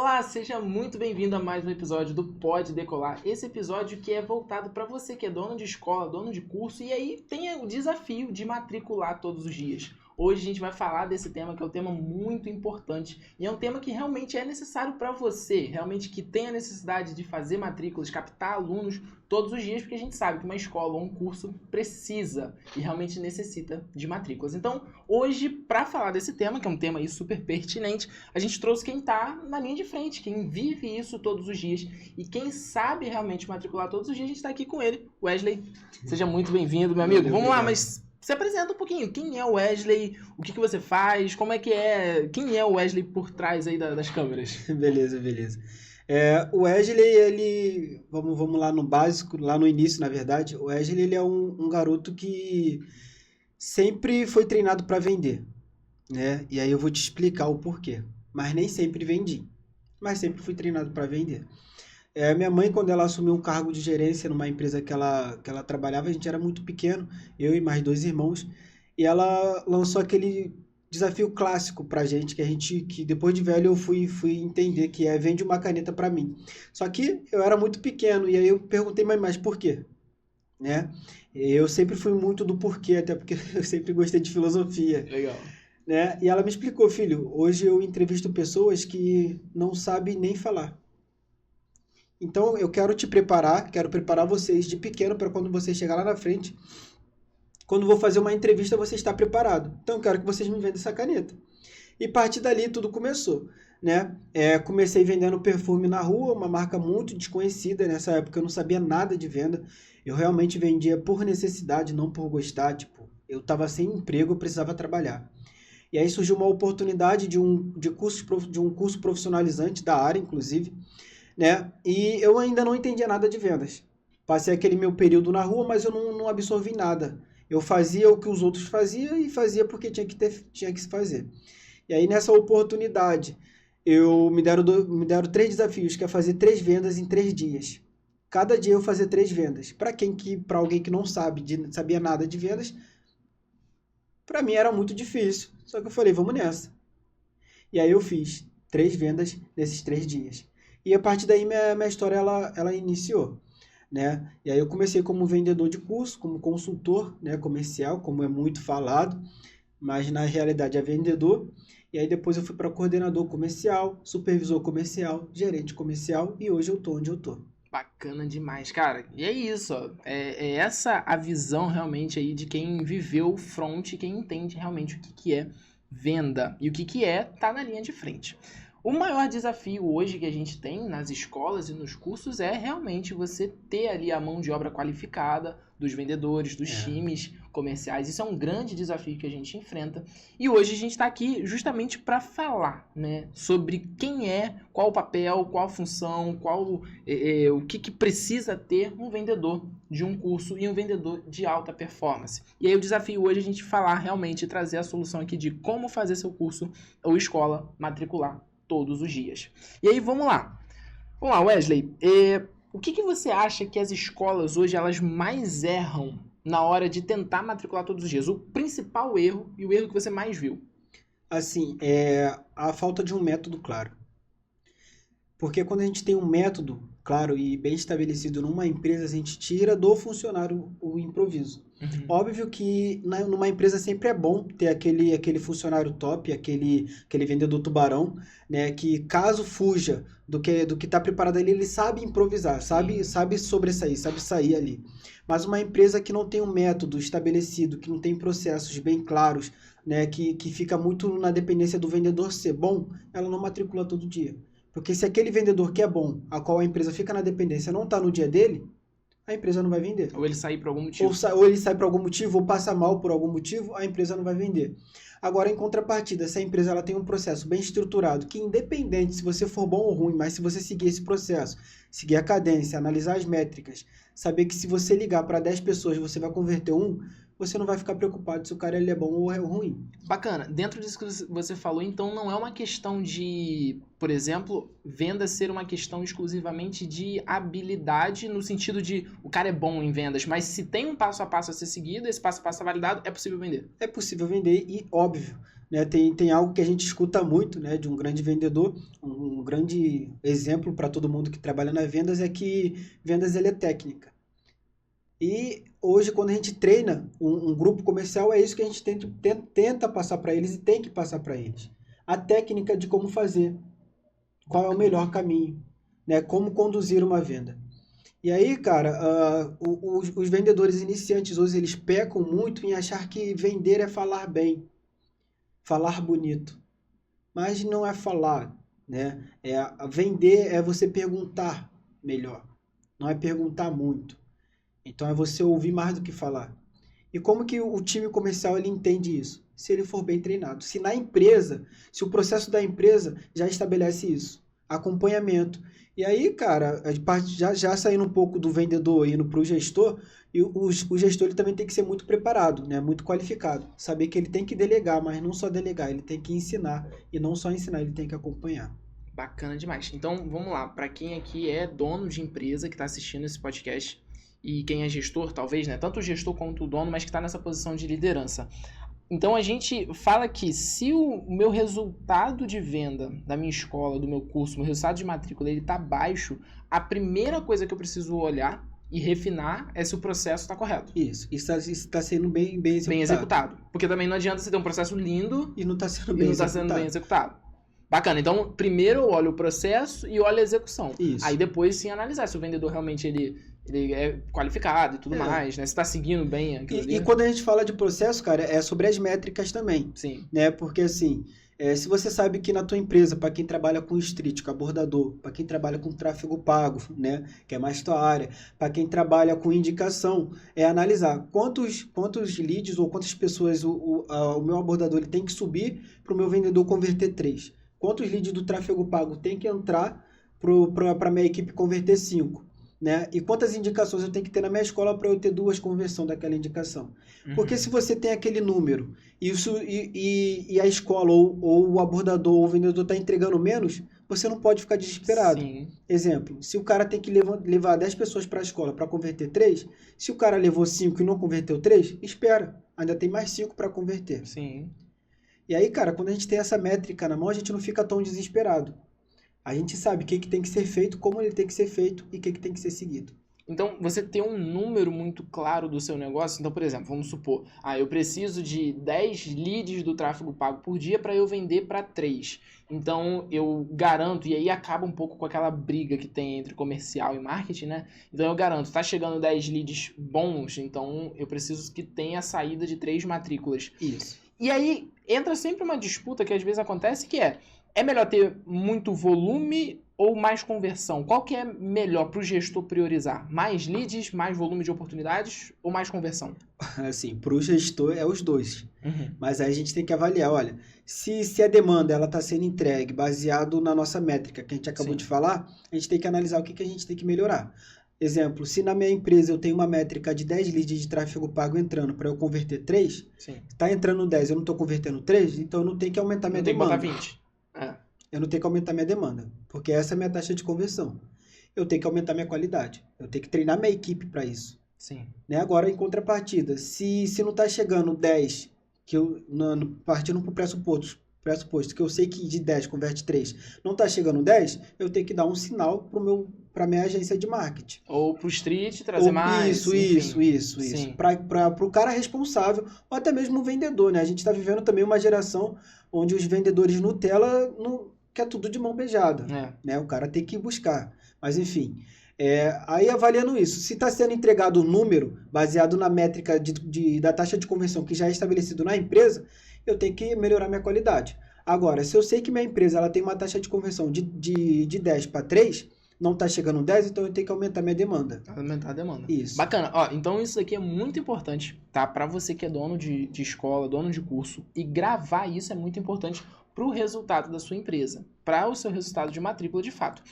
Olá, seja muito bem-vindo a mais um episódio do Pode Decolar. Esse episódio que é voltado para você que é dono de escola, dono de curso e aí tem o desafio de matricular todos os dias. Hoje a gente vai falar desse tema que é um tema muito importante e é um tema que realmente é necessário para você, realmente que tem a necessidade de fazer matrículas, captar alunos todos os dias, porque a gente sabe que uma escola ou um curso precisa e realmente necessita de matrículas. Então, hoje, para falar desse tema, que é um tema aí super pertinente, a gente trouxe quem está na linha de frente, quem vive isso todos os dias e quem sabe realmente matricular todos os dias. A gente está aqui com ele, Wesley. Seja muito bem-vindo, meu amigo. Vamos lá, mas se apresenta um pouquinho. Quem é o Wesley? O que você faz? Como é que é? Quem é o Wesley por trás aí das câmeras? Beleza. O Wesley, ele... Vamos lá no básico, lá no início, na verdade. O Wesley, ele é um garoto que sempre foi treinado para vender, né? E aí eu vou te explicar o porquê. Mas nem sempre vendi. Mas sempre fui treinado para vender. Minha mãe, quando ela assumiu um cargo de gerência numa empresa que ela trabalhava, a gente era muito pequeno, eu e mais 2 irmãos, e ela lançou aquele desafio clássico pra gente, que depois de velho eu fui entender, que é vende uma caneta pra mim. Só que eu era muito pequeno, e aí eu perguntei, mas por quê? Né? Eu sempre fui muito do porquê, até porque eu sempre gostei de filosofia. Legal. Né? E ela me explicou, filho, hoje eu entrevisto pessoas que não sabem nem falar. Então eu quero preparar vocês de pequeno para quando vocês chegar lá na frente, quando vou fazer uma entrevista, você está preparado. Então eu quero que vocês me vendam essa caneta. E a partir dali tudo começou, né? Comecei vendendo perfume na rua, uma marca muito desconhecida. Nessa época eu não sabia nada de venda. Eu realmente vendia por necessidade, não por gostar. Tipo, eu estava sem emprego, eu precisava trabalhar. E aí surgiu uma oportunidade de um curso profissionalizante da área, inclusive, né? E eu ainda não entendia nada de vendas. Passei aquele meu período na rua, mas eu não absorvi nada. Eu fazia o que os outros faziam e fazia porque tinha que se fazer. E aí nessa oportunidade, me deram 3 desafios, que é fazer 3 vendas em 3 dias. Cada dia eu fazia 3 vendas. Para alguém que não sabia nada de vendas, para mim era muito difícil. Só que eu falei, vamos nessa. E aí eu fiz 3 vendas nesses 3 dias. E a partir daí minha história ela iniciou, né? E aí eu comecei como vendedor de curso, como consultor, né, comercial, como é muito falado, mas na realidade é vendedor. E aí depois eu fui para coordenador comercial, supervisor comercial, gerente comercial e hoje eu tô onde eu tô. Bacana demais, cara. E é isso, ó. É essa a visão realmente aí de quem viveu o front, quem entende realmente o que é venda e o que é tá na linha de frente. O maior desafio hoje que a gente tem nas escolas e nos cursos é realmente você ter ali a mão de obra qualificada dos vendedores, dos times comerciais. Isso é um grande desafio que a gente enfrenta. E hoje a gente está aqui justamente para falar, né, sobre quem é, qual o papel, qual a função, o que precisa ter um vendedor de um curso e um vendedor de alta performance. E aí o desafio hoje é a gente falar realmente e trazer a solução aqui de como fazer seu curso ou escola matricular todos os dias. E aí, vamos lá. Vamos lá, Wesley. O que você acha que as escolas hoje elas mais erram na hora de tentar matricular todos os dias? O principal erro e o erro que você mais viu? Assim, a falta de um método claro. Porque quando a gente tem um método claro e bem estabelecido numa empresa, a gente tira do funcionário o improviso. Uhum. Óbvio que numa empresa sempre é bom ter aquele funcionário top, aquele vendedor tubarão, né, que caso fuja do que está preparado ali, ele sabe improvisar, sabe sobressair, sabe sair ali. Mas uma empresa que não tem um método estabelecido, que não tem processos bem claros, né, que fica muito na dependência do vendedor ser bom, ela não matricula todo dia. Porque se aquele vendedor que é bom, a qual a empresa fica na dependência, não está no dia dele, a empresa não vai vender. Ou ele sair por algum motivo. Ou ele sai por algum motivo, ou passa mal por algum motivo, a empresa não vai vender. Agora, em contrapartida, se a empresa ela tem um processo bem estruturado, que independente se você for bom ou ruim, mas se você seguir esse processo, seguir a cadência, analisar as métricas, saber que se você ligar para 10 pessoas, você vai converter um, você não vai ficar preocupado se o cara ele é bom ou é ruim. Bacana. Dentro disso que você falou, então não é uma questão de, por exemplo, venda ser uma questão exclusivamente de habilidade, no sentido de o cara é bom em vendas, mas se tem um passo a passo a ser seguido, esse passo a passo é validado, é possível vender. É possível vender e, óbvio, né? Tem algo que a gente escuta muito, né, de um grande vendedor, um grande exemplo para todo mundo que trabalha nas vendas é que vendas ele é técnica. E hoje, quando a gente treina um grupo comercial, é isso que a gente tenta passar para eles e tem que passar para eles. A técnica de como fazer, qual é o melhor caminho, né? Como conduzir uma venda. E aí, cara, os vendedores iniciantes hoje, eles pecam muito em achar que vender é falar bem, falar bonito. Mas não é falar, né? Vender é você perguntar melhor, não é perguntar muito. Então é você ouvir mais do que falar. E como que o time comercial ele entende isso? Se ele for bem treinado. Se na empresa, se o processo da empresa já estabelece isso. Acompanhamento. E aí, cara, já saindo um pouco do vendedor e indo para o gestor, e o gestor ele também tem que ser muito preparado, né? Muito qualificado. Saber que ele tem que delegar, mas não só delegar, ele tem que ensinar. E não só ensinar, ele tem que acompanhar. Bacana demais. Então, vamos lá. Para quem aqui é dono de empresa que está assistindo esse podcast, e quem é gestor, talvez, né? Tanto o gestor quanto o dono, mas que está nessa posição de liderança. Então a gente fala que se o meu resultado de venda da minha escola, do meu curso, meu resultado de matrícula, ele está baixo, a primeira coisa que eu preciso olhar e refinar é se o processo está correto. Isso está sendo bem executado. Bem executado. Porque também não adianta você ter um processo lindo e não está sendo bem executado. Bacana, então primeiro eu olho o processo e olho a execução. Isso. Aí depois sim analisar se o vendedor realmente ele é qualificado e tudo mais, né? Se tá seguindo bem aquilo ali. E quando a gente fala de processo, cara, é sobre as métricas também. Sim. Né? Porque assim, se você sabe que na tua empresa, para quem trabalha com street, com abordador, para quem trabalha com tráfego pago, né? Que é mais tua área, para quem trabalha com indicação, é analisar quantos leads ou quantas pessoas o meu abordador ele tem que subir para o meu vendedor converter 3. Quantos leads do tráfego pago tem que entrar para a minha equipe converter 5, né? E quantas indicações eu tenho que ter na minha escola para eu ter 2 conversões daquela indicação. Porque se você tem aquele número e a escola ou o abordador ou o vendedor está entregando menos, você não pode ficar desesperado. Sim. Exemplo, se o cara tem que levar 10 pessoas para a escola para converter 3, se o cara levou 5 e não converteu 3, espera, ainda tem mais 5 para converter. Sim. E aí, cara, quando a gente tem essa métrica na mão, a gente não fica tão desesperado. A gente sabe o que tem que ser feito, como ele tem que ser feito e o que tem que ser seguido. Então, você tem um número muito claro do seu negócio. Então, por exemplo, vamos supor, eu preciso de 10 leads do tráfego pago por dia para eu vender para 3. Então, eu garanto, e aí acaba um pouco com aquela briga que tem entre comercial e marketing, né? Então, eu garanto, tá chegando 10 leads bons, então eu preciso que tenha a saída de 3 matrículas. Isso. E aí, entra sempre uma disputa que às vezes acontece, que é melhor ter muito volume ou mais conversão? Qual que é melhor para o gestor priorizar? Mais leads, mais volume de oportunidades ou mais conversão? Assim, para o gestor é os dois. Uhum. Mas aí a gente tem que avaliar, olha, se a demanda ela está sendo entregue baseado na nossa métrica que a gente acabou de falar, a gente tem que analisar o que a gente tem que melhorar. Exemplo, se na minha empresa eu tenho uma métrica de 10 leads de tráfego pago entrando para eu converter 3, está entrando 10, eu não estou convertendo 3, então eu não tenho que aumentar minha demanda. Tem que botar 20. Eu não tenho que aumentar minha demanda, porque essa é a minha taxa de conversão. Eu tenho que aumentar minha qualidade. Eu tenho que treinar minha equipe para isso. Sim. Né? Agora, em contrapartida, se não está chegando 10, que eu, partindo para o pressuposto que eu sei que de 10 converte 3, não está chegando 10, eu tenho que dar um sinal para a minha agência de marketing. Ou para o street trazer mais. Isso. Para o cara responsável, ou até mesmo o vendedor, né? A gente está vivendo também uma geração onde os vendedores Nutella quer tudo de mão beijada. Né? O cara tem que buscar. Mas, enfim, aí avaliando isso, se está sendo entregado um número baseado na métrica da taxa de conversão que já é estabelecido na empresa, eu tenho que melhorar minha qualidade. Agora, se eu sei que minha empresa ela tem uma taxa de conversão de 10 para 3, não está chegando 10, então eu tenho que aumentar minha demanda. Aumentar a demanda. Isso. Bacana. Então isso aqui é muito importante, tá? Para você que é dono de escola, dono de curso, e gravar isso é muito importante para o resultado da sua empresa, para o seu resultado de matrícula de fato.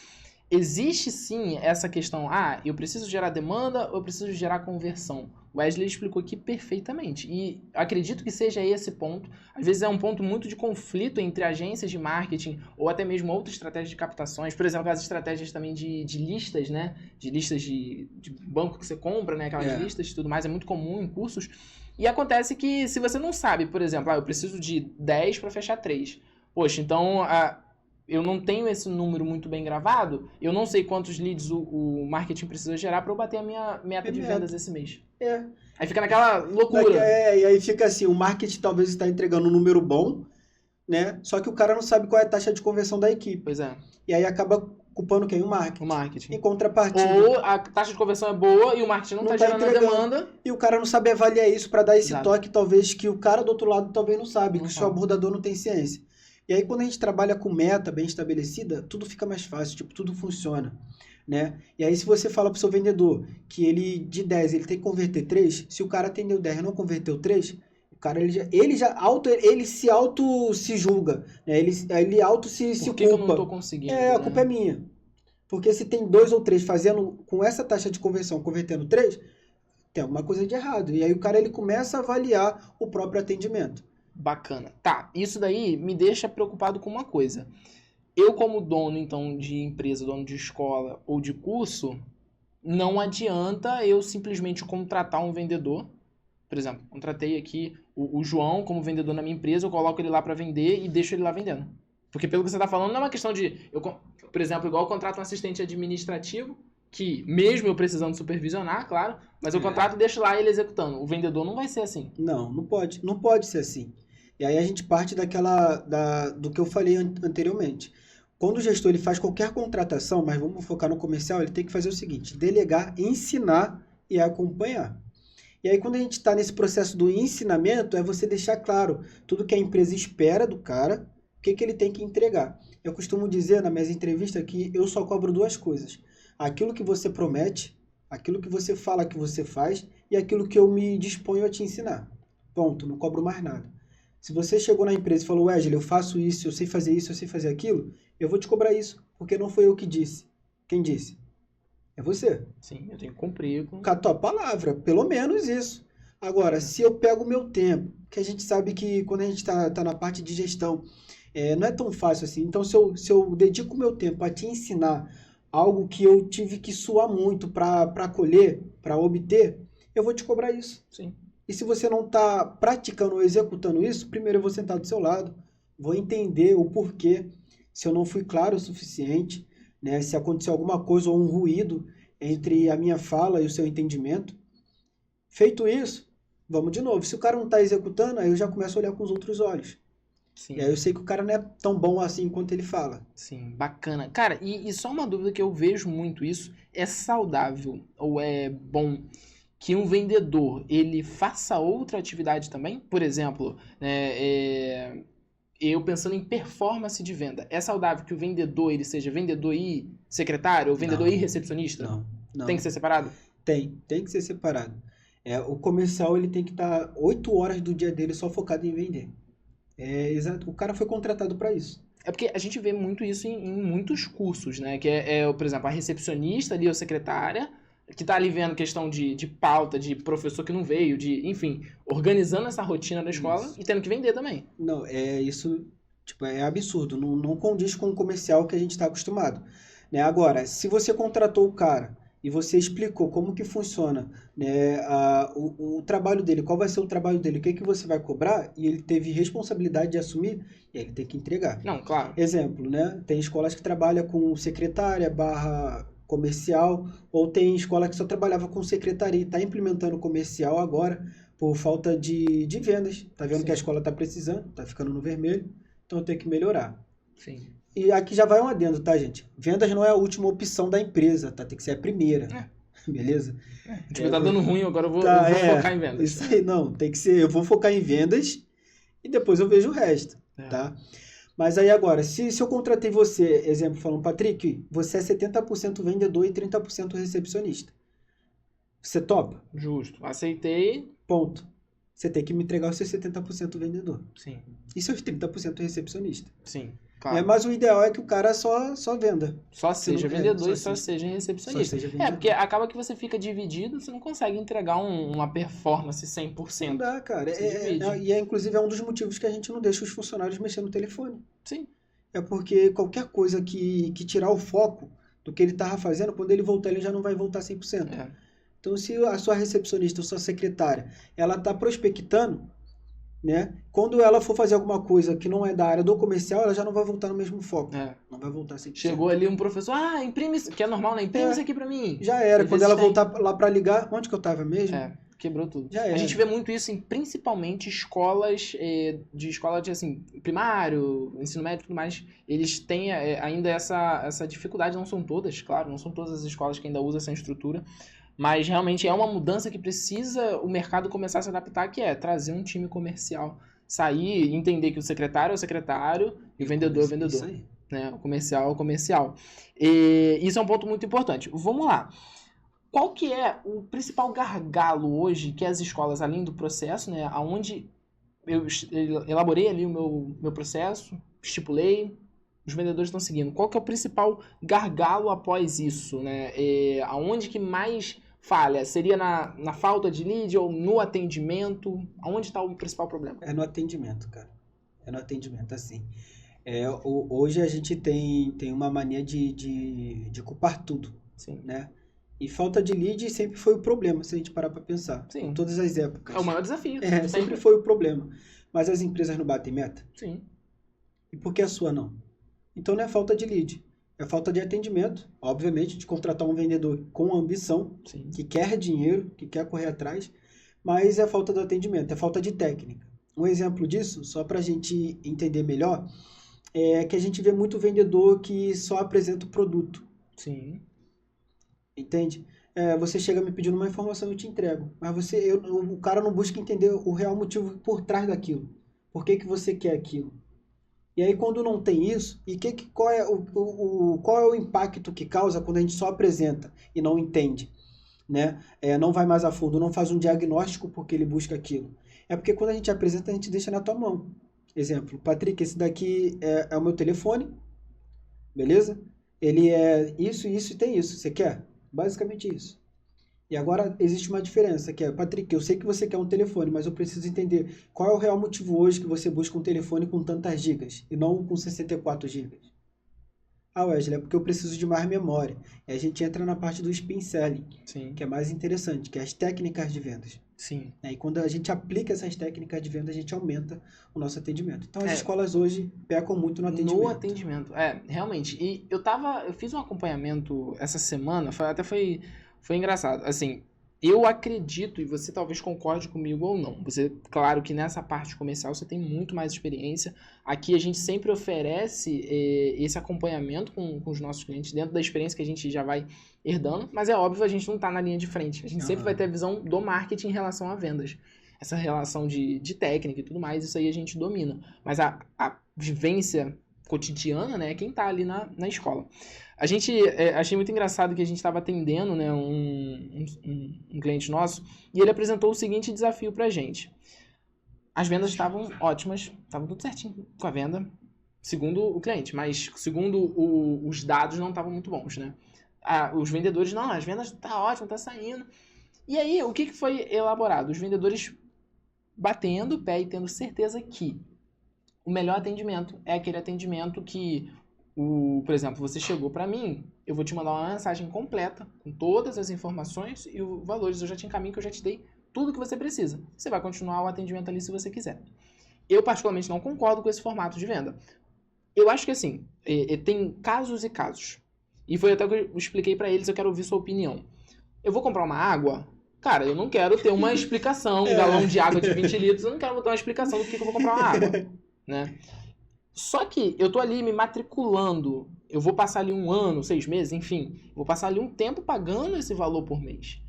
Existe sim essa questão, eu preciso gerar demanda ou eu preciso gerar conversão? O Wesley explicou aqui perfeitamente e acredito que seja esse ponto. Às vezes é um ponto muito de conflito entre agências de marketing ou até mesmo outras estratégias de captações. Por exemplo, as estratégias também de listas, né? De listas de banco que você compra, né? Aquelas listas e tudo mais, é muito comum em cursos. E acontece que se você não sabe, por exemplo, eu preciso de 10 para fechar 3. Poxa, então eu não tenho esse número muito bem gravado, eu não sei quantos leads o marketing precisa gerar para eu bater a minha meta de vendas esse mês. Aí fica naquela loucura. E aí fica assim, o marketing talvez está entregando um número bom, né? Só que o cara não sabe qual é a taxa de conversão da equipe. Pois é. E aí acaba culpando quem? O marketing. O marketing. Em contrapartida. Ou a taxa de conversão é boa e o marketing não tá gerando a demanda. E o cara não sabe avaliar isso para dar esse Exato. toque, talvez, que o cara do outro lado talvez não sabe, Não que o sabe. seu abordador não tem ciência. E aí, quando a gente trabalha com meta bem estabelecida, tudo fica mais fácil, tipo, tudo funciona, né? E aí, se você fala pro seu vendedor que ele, de 10, ele tem que converter 3, se o cara atendeu 10 e não converteu 3, o cara, ele se julga, né? Ele auto se Por culpa. que eu não tô conseguindo? A culpa é minha. Porque se tem 2 ou 3 fazendo com essa taxa de conversão, convertendo 3, tem alguma coisa de errado. E aí o cara ele começa a avaliar o próprio atendimento. Bacana. Tá, isso daí me deixa preocupado com uma coisa. Eu, como dono, então, de empresa, dono de escola ou de curso, não adianta eu simplesmente contratar um vendedor. Por exemplo, contratei aqui o João como vendedor na minha empresa, eu coloco ele lá para vender e deixo ele lá vendendo. Porque pelo que você está falando, não é uma questão de... por exemplo, igual eu contrato um assistente administrativo, que mesmo eu precisando supervisionar, claro, mas eu contrato e deixo lá ele executando. O vendedor não vai ser assim. Não pode. Não pode ser assim. E aí a gente parte do que eu falei anteriormente. Quando o gestor ele faz qualquer contratação, mas vamos focar no comercial, ele tem que fazer o seguinte: delegar, ensinar e acompanhar. E aí, quando a gente está nesse processo do ensinamento, é você deixar claro tudo que a empresa espera do cara, o que ele tem que entregar. Eu costumo dizer nas minhas entrevistas que eu só cobro 2 coisas: aquilo que você promete, aquilo que você fala que você faz e aquilo que eu me disponho a te ensinar. Ponto, não cobro mais nada. Se você chegou na empresa e falou, Wesley, eu faço isso, eu sei fazer isso, eu sei fazer aquilo, eu vou te cobrar isso, porque não foi eu que disse. Quem disse? É você. Sim, eu tenho que cumprir com a tua palavra, pelo menos isso. Agora, se eu pego o meu tempo, que a gente sabe que quando a gente tá na parte de gestão, não é tão fácil assim. Então, se eu dedico o meu tempo a te ensinar algo que eu tive que suar muito para colher, para obter, eu vou te cobrar isso. Sim. E se você não está praticando ou executando isso, primeiro eu vou sentar do seu lado, vou entender o porquê, se eu não fui claro o suficiente, né? Se aconteceu alguma coisa ou um ruído entre a minha fala e o seu entendimento. Feito isso, vamos de novo. Se o cara não está executando, aí eu já começo a olhar com os outros olhos. Sim. E aí eu sei que o cara não é tão bom assim quanto ele fala. Sim, bacana. Cara, e só uma dúvida que eu vejo muito isso, é saudável ou é bom que um vendedor, ele faça outra atividade também? Por exemplo, eu pensando em performance de venda, é saudável que o vendedor, ele seja vendedor e secretário ou vendedor e recepcionista? Não. Tem que ser separado? Tem que ser separado. O comercial ele tem que estar 8 horas do dia dele só focado em vender. Exato. O cara foi contratado para isso. É porque a gente vê muito isso em muitos cursos, né? Que por exemplo, a recepcionista ali, ou secretária, que tá ali vendo questão de pauta, de professor que não veio, enfim, organizando essa rotina da escola e tendo que vender também. Não, isso tipo, é absurdo, não condiz com o comercial que a gente está acostumado. Né? Agora, se você contratou o cara e você explicou como que funciona, né, o trabalho dele, qual vai ser o trabalho dele, o que você vai cobrar, e ele teve responsabilidade de assumir, e ele tem que entregar. Não, claro. Exemplo, né? Tem escolas que trabalham com secretária / comercial, ou tem escola que só trabalhava com secretaria e está implementando comercial agora por falta de vendas. Tá vendo que a escola está precisando, está ficando no vermelho, então tem que melhorar. Sim. E aqui já vai um adendo, tá, gente? Vendas não é a última opção da empresa, tá? Tem que ser a primeira. Beleza? Tipo, tá dando ruim, agora eu vou focar em vendas. Isso aí, não. Tem que ser, eu vou focar em vendas e depois eu vejo o resto, tá? Mas aí agora, se eu contratei você, exemplo, falando, Patrick, você é 70% vendedor e 30% recepcionista. Você topa? Justo. Aceitei. Ponto. Você tem que me entregar os seus 70% vendedor. Sim. E seus 30% recepcionista. Sim, claro. Mas o ideal é que o cara só venda. Só seja vendedor e só seja recepcionista. Porque acaba que você fica dividido, você não consegue entregar uma performance 100%. Não dá, cara. Inclusive, é um dos motivos que a gente não deixa os funcionários mexer no telefone. Sim. É porque qualquer coisa que tirar o foco do que ele estava fazendo, quando ele voltar, ele já não vai voltar 100%. Então, se a sua recepcionista ou sua secretária, ela está prospectando, né? Quando ela for fazer alguma coisa que não é da área do comercial, ela já não vai voltar no mesmo foco. Não vai voltar 100%. Chegou ali um professor, imprime isso, que é normal, né? Imprime isso aqui pra mim. Já era. Quando ela voltar lá para ligar, onde que eu tava mesmo? Quebrou tudo. Já era. A gente vê muito isso em principalmente escolas de assim, primário, ensino médio e tudo mais. Eles têm ainda essa dificuldade, não são todas, claro, não são todas as escolas que ainda usam essa estrutura. Mas realmente é uma mudança que precisa o mercado começar a se adaptar, que é trazer um time comercial. Sair e entender que o secretário é o secretário e o vendedor é o vendedor. Isso aí. Né? O comercial é o comercial. E isso é um ponto muito importante. Vamos lá. Qual que é o principal gargalo hoje que as escolas, além do processo, né, onde eu elaborei ali o meu processo, estipulei, os vendedores estão seguindo. Qual que é o principal gargalo após isso? Né? Aonde que mais falha? Seria na falta de lead ou no atendimento? Aonde está o principal problema? É no atendimento, cara. É no atendimento, assim. Hoje a gente tem uma mania de culpar tudo. Sim. Né? E falta de lead sempre foi o problema, se a gente parar para pensar. Sim. Em todas as épocas. É o maior desafio. Sempre foi o problema. Mas as empresas não batem meta? Sim. E por que a sua não? Então não é falta de lead. É falta de atendimento, obviamente, de contratar um vendedor com ambição, Sim. que quer dinheiro, que quer correr atrás, mas é falta do atendimento, é falta de técnica. Um exemplo disso, só para a gente entender melhor, é que a gente vê muito vendedor que só apresenta o produto. Sim. Entende? Você chega me pedindo uma informação, eu te entrego. Mas o cara não busca entender o real motivo por trás daquilo. Por que você quer aquilo? E aí, quando não tem isso, qual é o impacto que causa quando a gente só apresenta e não entende? Né? Não vai mais a fundo, não faz um diagnóstico porque ele busca aquilo. É porque quando a gente apresenta, a gente deixa na tua mão. Exemplo, Patrick, esse daqui é o meu telefone, beleza? Ele é isso e tem isso. Você quer? Basicamente isso. E agora existe uma diferença, que é, Patrick, eu sei que você quer um telefone, mas eu preciso entender qual é o real motivo hoje que você busca um telefone com tantas gigas e não com 64 gigas. Wesley, é porque eu preciso de mais memória. E a gente entra na parte do spin selling, Sim. que é mais interessante, que é as técnicas de vendas. Sim. E quando a gente aplica essas técnicas de venda, a gente aumenta o nosso atendimento. Então as escolas hoje pecam muito no atendimento. No atendimento, realmente. E eu fiz um acompanhamento essa semana, foi engraçado. Assim, eu acredito, e você talvez concorde comigo ou não. Claro que nessa parte comercial você tem muito mais experiência. Aqui a gente sempre oferece esse acompanhamento com os nossos clientes, dentro da experiência que a gente já vai herdando. Mas é óbvio, a gente não está na linha de frente. A gente sempre vai ter a visão do marketing em relação a vendas. Essa relação de técnica e tudo mais, isso aí a gente domina. Mas a vivência cotidiana, né, é quem está ali na escola. A gente, achei muito engraçado que a gente estava atendendo, né, um cliente nosso, e ele apresentou o seguinte desafio pra gente. As vendas estavam ótimas, estavam tudo certinho com a venda, segundo o cliente, mas segundo os dados não estavam muito bons, né? Os vendedores, não, as vendas tá ótimo, tá saindo. E aí, o que foi elaborado? Os vendedores batendo o pé e tendo certeza que o melhor atendimento é aquele atendimento que, por exemplo, você chegou para mim, eu vou te mandar uma mensagem completa, com todas as informações e os valores, eu já te encaminho, que eu já te dei tudo que você precisa. Você vai continuar o atendimento ali se você quiser. Eu, particularmente, não concordo com esse formato de venda. Eu acho que, assim, tem casos e casos. E foi até o que eu expliquei para eles, eu quero ouvir sua opinião. Eu vou comprar uma água? Cara, eu não quero ter uma explicação, um galão de água de 20 litros, eu não quero botar uma explicação do que eu vou comprar uma água, né? Só que eu tô ali me matriculando, eu vou passar ali 1 ano, 6 meses, enfim, vou passar ali um tempo pagando esse valor por mês.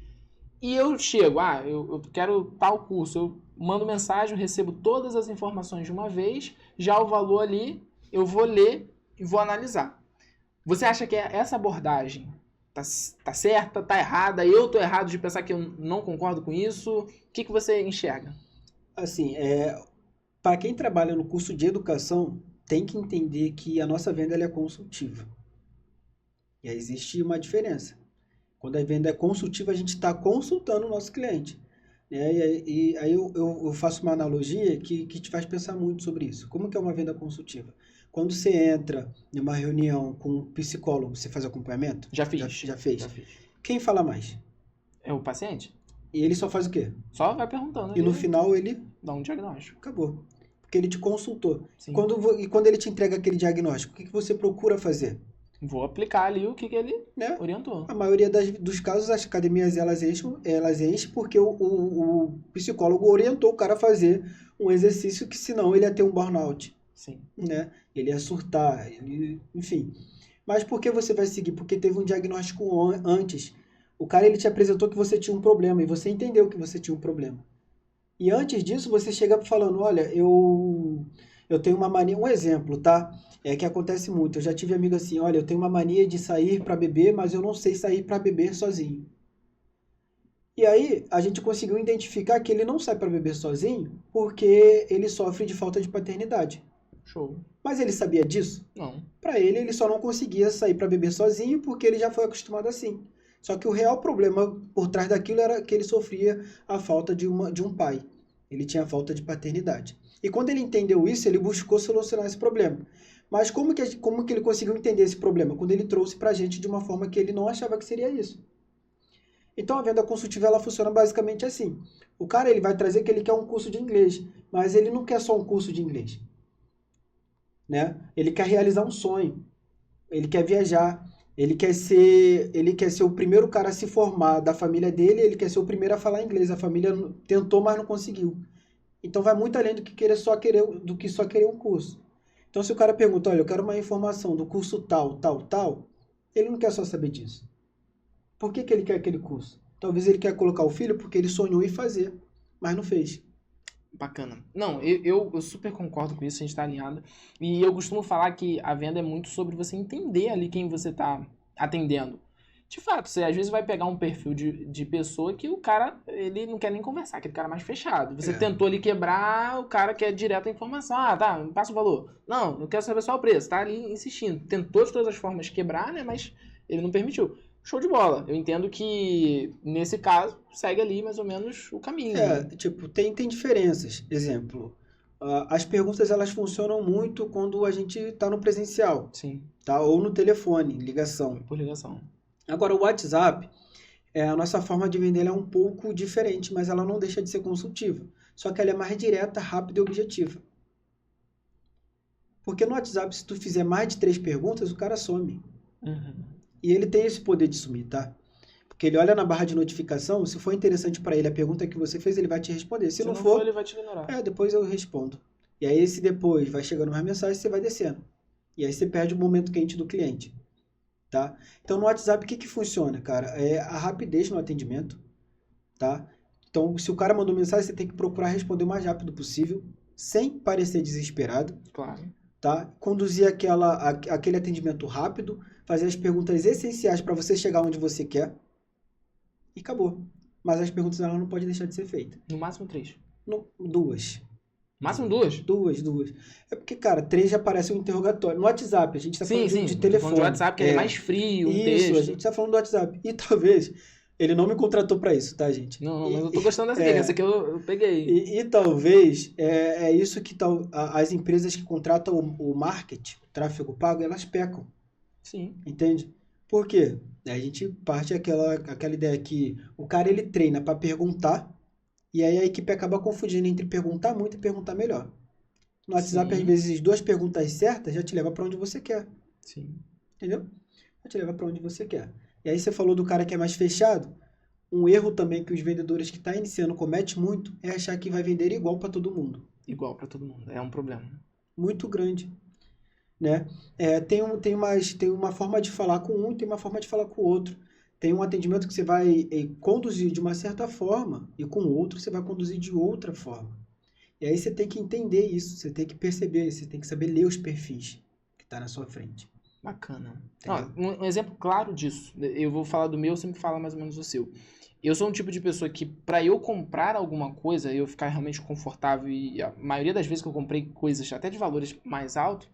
E eu chego, eu quero tal curso, eu mando mensagem, eu recebo todas as informações de uma vez, já o valor ali, eu vou ler e vou analisar. Você acha que essa abordagem tá certa, tá errada? Eu tô errado de pensar que eu não concordo com isso? O que você enxerga? Assim, para quem trabalha no curso de educação, tem que entender que a nossa venda ela é consultiva. E aí existe uma diferença. Quando a venda é consultiva, a gente está consultando o nosso cliente. Né? E aí eu faço uma analogia que te faz pensar muito sobre isso. Como que é uma venda consultiva? Quando você entra em uma reunião com um psicólogo, você faz acompanhamento? Já fiz. Já fez? Já fiz. Quem fala mais? É o paciente? E ele só faz o quê? Só vai perguntando. E no final ele dá um diagnóstico. acabou. Porque ele te consultou. Sim. E quando ele te entrega aquele diagnóstico, o que você procura fazer? Vou aplicar ali o que ele orientou. A maioria dos casos, as academias elas enchem porque o psicólogo orientou o cara a fazer um exercício que senão ele ia ter um burnout. Sim. Né? Ele ia surtar, enfim. Mas por que você vai seguir? Porque teve um diagnóstico antes. O cara ele te apresentou que você tinha um problema e você entendeu que você tinha um problema. E antes disso você chega falando, olha, eu tenho uma mania, um exemplo, tá? É que acontece muito. Eu já tive amigo assim, olha, eu tenho uma mania de sair para beber, mas eu não sei sair para beber sozinho. E aí a gente conseguiu identificar que ele não sai para beber sozinho porque ele sofre de falta de paternidade. Show. Mas ele sabia disso? Não. Para ele só não conseguia sair para beber sozinho porque ele já foi acostumado assim. Só que o real problema por trás daquilo era que ele sofria a falta de um pai. Ele tinha falta de paternidade. E quando ele entendeu isso, ele buscou solucionar esse problema. Mas como que ele conseguiu entender esse problema? Quando ele trouxe para a gente de uma forma que ele não achava que seria isso. Então a venda consultiva ela funciona basicamente assim. O cara ele vai trazer que ele quer um curso de inglês, mas ele não quer só um curso de inglês. Né? Ele quer realizar um sonho. Ele quer viajar. Ele quer ser o primeiro cara a se formar da família dele, ele quer ser o primeiro a falar inglês. A família tentou, mas não conseguiu. Então vai muito além do que só querer um curso. Então se o cara pergunta, olha, eu quero uma informação do curso tal, ele não quer só saber disso. Por que ele quer aquele curso? Talvez ele quer colocar o filho porque ele sonhou em fazer, mas não fez. Bacana. Não, eu super concordo com isso, a gente tá alinhado. E eu costumo falar que a venda é muito sobre você entender ali quem você tá atendendo. De fato, você às vezes vai pegar um perfil de pessoa que o cara, ele não quer nem conversar, aquele cara mais fechado. Você tentou ali quebrar, o cara quer direto a informação. Ah, tá, me passa o valor. Não, eu quero saber só o preço. Tá ali insistindo. Tentou de todas as formas quebrar, né, mas ele não permitiu. Show de bola. Eu entendo que, nesse caso, segue ali mais ou menos o caminho. Né? Tipo, tem diferenças. Exemplo, as perguntas elas funcionam muito quando a gente está no presencial. Sim. Tá? Ou no telefone, ligação. Por ligação. Agora, o WhatsApp, a nossa forma de vender ela é um pouco diferente, mas ela não deixa de ser consultiva. Só que ela é mais direta, rápida e objetiva. Porque no WhatsApp, se tu fizer mais de 3 perguntas, o cara some. Uhum. E ele tem esse poder de sumir, tá? Porque ele olha na barra de notificação, se for interessante para ele a pergunta que você fez, ele vai te responder. Se não for, ele vai te ignorar. Depois eu respondo. E aí esse depois vai chegando mais mensagem, você vai descendo. E aí você perde o momento quente do cliente, tá? Então no WhatsApp o que funciona, cara? É a rapidez no atendimento, tá? Então se o cara mandou mensagem, você tem que procurar responder o mais rápido possível, sem parecer desesperado. Claro. Tá? Conduzir aquele atendimento rápido, fazer as perguntas essenciais para você chegar onde você quer e acabou. Mas as perguntas elas não podem deixar de ser feitas. No máximo 3. 2. Máximo 2? 2. É porque, cara, 3 já parece um interrogatório. No WhatsApp, a gente tá falando de telefone. Falando de WhatsApp, que ele é mais frio, texto. A gente tá falando do WhatsApp. E talvez ele não me contratou para isso, tá, gente? Não, mas eu tô gostando dessa aqui. Essa aqui eu peguei. E talvez é isso que as empresas que contratam o marketing, o tráfego pago, elas pecam. Sim. Entende? Por quê? A gente parte aquela ideia que o cara ele treina para perguntar e aí a equipe acaba confundindo entre perguntar muito e perguntar melhor. No WhatsApp, às vezes, 2 perguntas certas já te leva para onde você quer. Sim. Entendeu? Já te leva para onde você quer. E aí você falou do cara que é mais fechado. Um erro também que os vendedores que estão iniciando cometem muito é achar que vai vender igual para todo mundo. Igual para todo mundo. É um problema. Muito grande. Né? Tem uma forma de falar com um e tem uma forma de falar com o outro. Tem um atendimento que você vai conduzir de uma certa forma e com o outro você vai conduzir de outra forma. E aí você tem que entender isso, você tem que perceber, você tem que saber ler os perfis que está na sua frente. Bacana. Um exemplo claro disso, eu vou falar do meu, você me fala mais ou menos do seu. Eu sou um tipo de pessoa que, para eu comprar alguma coisa, eu ficar realmente confortável, e a maioria das vezes que eu comprei coisas até de valores mais altos,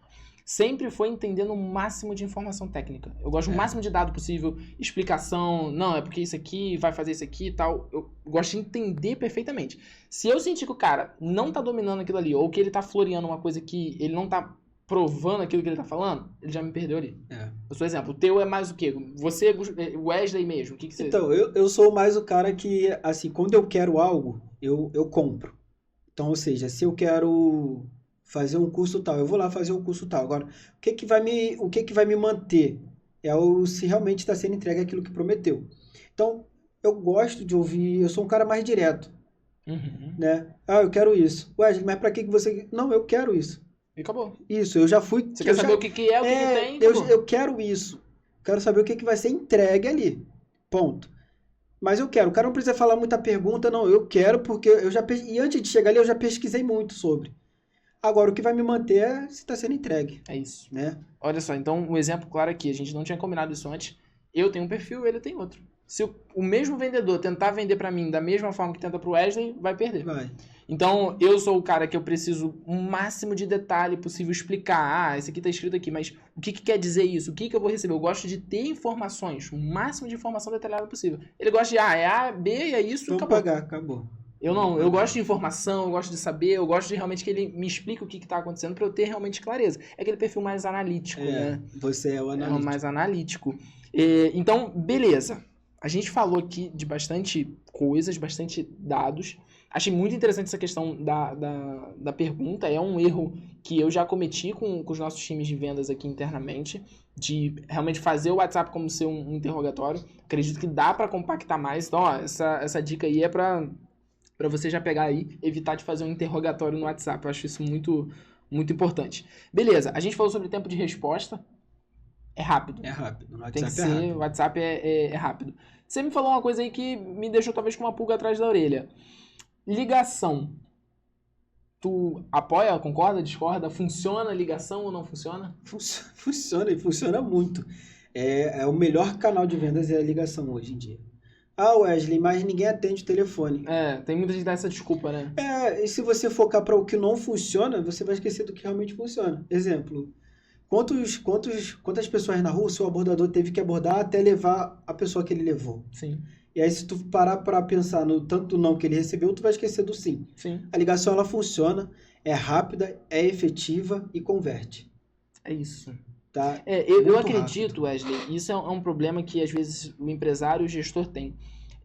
sempre foi entendendo o máximo de informação técnica. Eu gosto o máximo de dado possível, explicação, não, é porque isso aqui vai fazer isso aqui e tal. Eu gosto de entender perfeitamente. Se eu sentir que o cara não tá dominando aquilo ali, ou que ele tá floreando uma coisa que ele não tá provando aquilo que ele tá falando, ele já me perdeu ali. Eu sou exemplo. O teu é mais o quê? Você, Wesley mesmo, o que você... Então, eu sou mais o cara que, assim, quando eu quero algo, eu compro. Então, ou seja, se eu quero fazer um curso tal, eu vou lá fazer um curso tal. Agora, o que que vai me manter é se realmente está sendo entregue aquilo que prometeu. Então, eu gosto de ouvir, eu sou um cara mais direto, Uhum. né? Ah, eu quero isso. Wesley, mas para que você... Não, eu quero isso. E acabou. Isso, eu já fui... Você quer saber o que que é, o que que tem, acabou. eu quero isso. Quero saber o que que vai ser entregue ali. Ponto. Mas eu quero. O cara não precisa falar muita pergunta, não. Eu quero porque eu já... E antes de chegar ali, eu já pesquisei muito sobre. Agora, o que vai me manter é se está sendo entregue, É isso. né? Olha só, então um exemplo claro aqui, a gente não tinha combinado isso antes. Eu tenho um perfil, ele tem outro. Se o mesmo vendedor tentar vender pra mim da mesma forma que tenta pro Wesley, vai perder. Vai. Então, eu sou o cara que eu preciso o máximo de detalhe possível explicar. Ah, esse aqui tá escrito aqui, mas o que que quer dizer isso? O que que eu vou receber? Eu gosto de ter informações, o máximo de informação detalhada possível. Ele gosta de, é A, B, é isso, Vamos acabou. pagar, acabou. Eu não, eu gosto de informação, eu gosto de saber, eu gosto de realmente que ele me explique o que que tá acontecendo pra eu ter realmente clareza. É aquele perfil mais analítico, né? Você é o É analista. mais analítico. Então, beleza. A gente falou aqui de bastante coisas, bastante dados. Achei muito interessante essa questão da pergunta. É um erro que eu já cometi com os nossos times de vendas aqui internamente, de realmente fazer o WhatsApp como ser um interrogatório. Acredito que dá para compactar mais. Então, ó, essa dica aí é para você já pegar aí, evitar de fazer um interrogatório no WhatsApp. Eu acho isso muito, muito importante. Beleza, a gente falou sobre tempo de resposta. É rápido. É rápido. No Tem que WhatsApp ser, é rápido. o WhatsApp é rápido. Você me falou uma coisa aí que me deixou talvez com uma pulga atrás da orelha. Ligação. Tu apoia, concorda, discorda? Funciona a ligação ou não funciona? Funciona e funciona muito. É o melhor canal de vendas é a ligação hoje em dia. Ah, Wesley, mas ninguém atende o telefone. Tem muita gente que dá essa desculpa, né? E se você focar para o que não funciona, você vai esquecer do que realmente funciona. Exemplo, quantas pessoas na rua o seu abordador teve que abordar até levar a pessoa que ele levou? Sim, E aí, se tu parar para pensar no tanto não que ele recebeu, tu vai esquecer do sim. sim. A ligação, ela funciona, é rápida, é efetiva e converte, É isso. tá? Eu Muito acredito, Wesley, isso é um problema que às vezes o empresário e o gestor tem.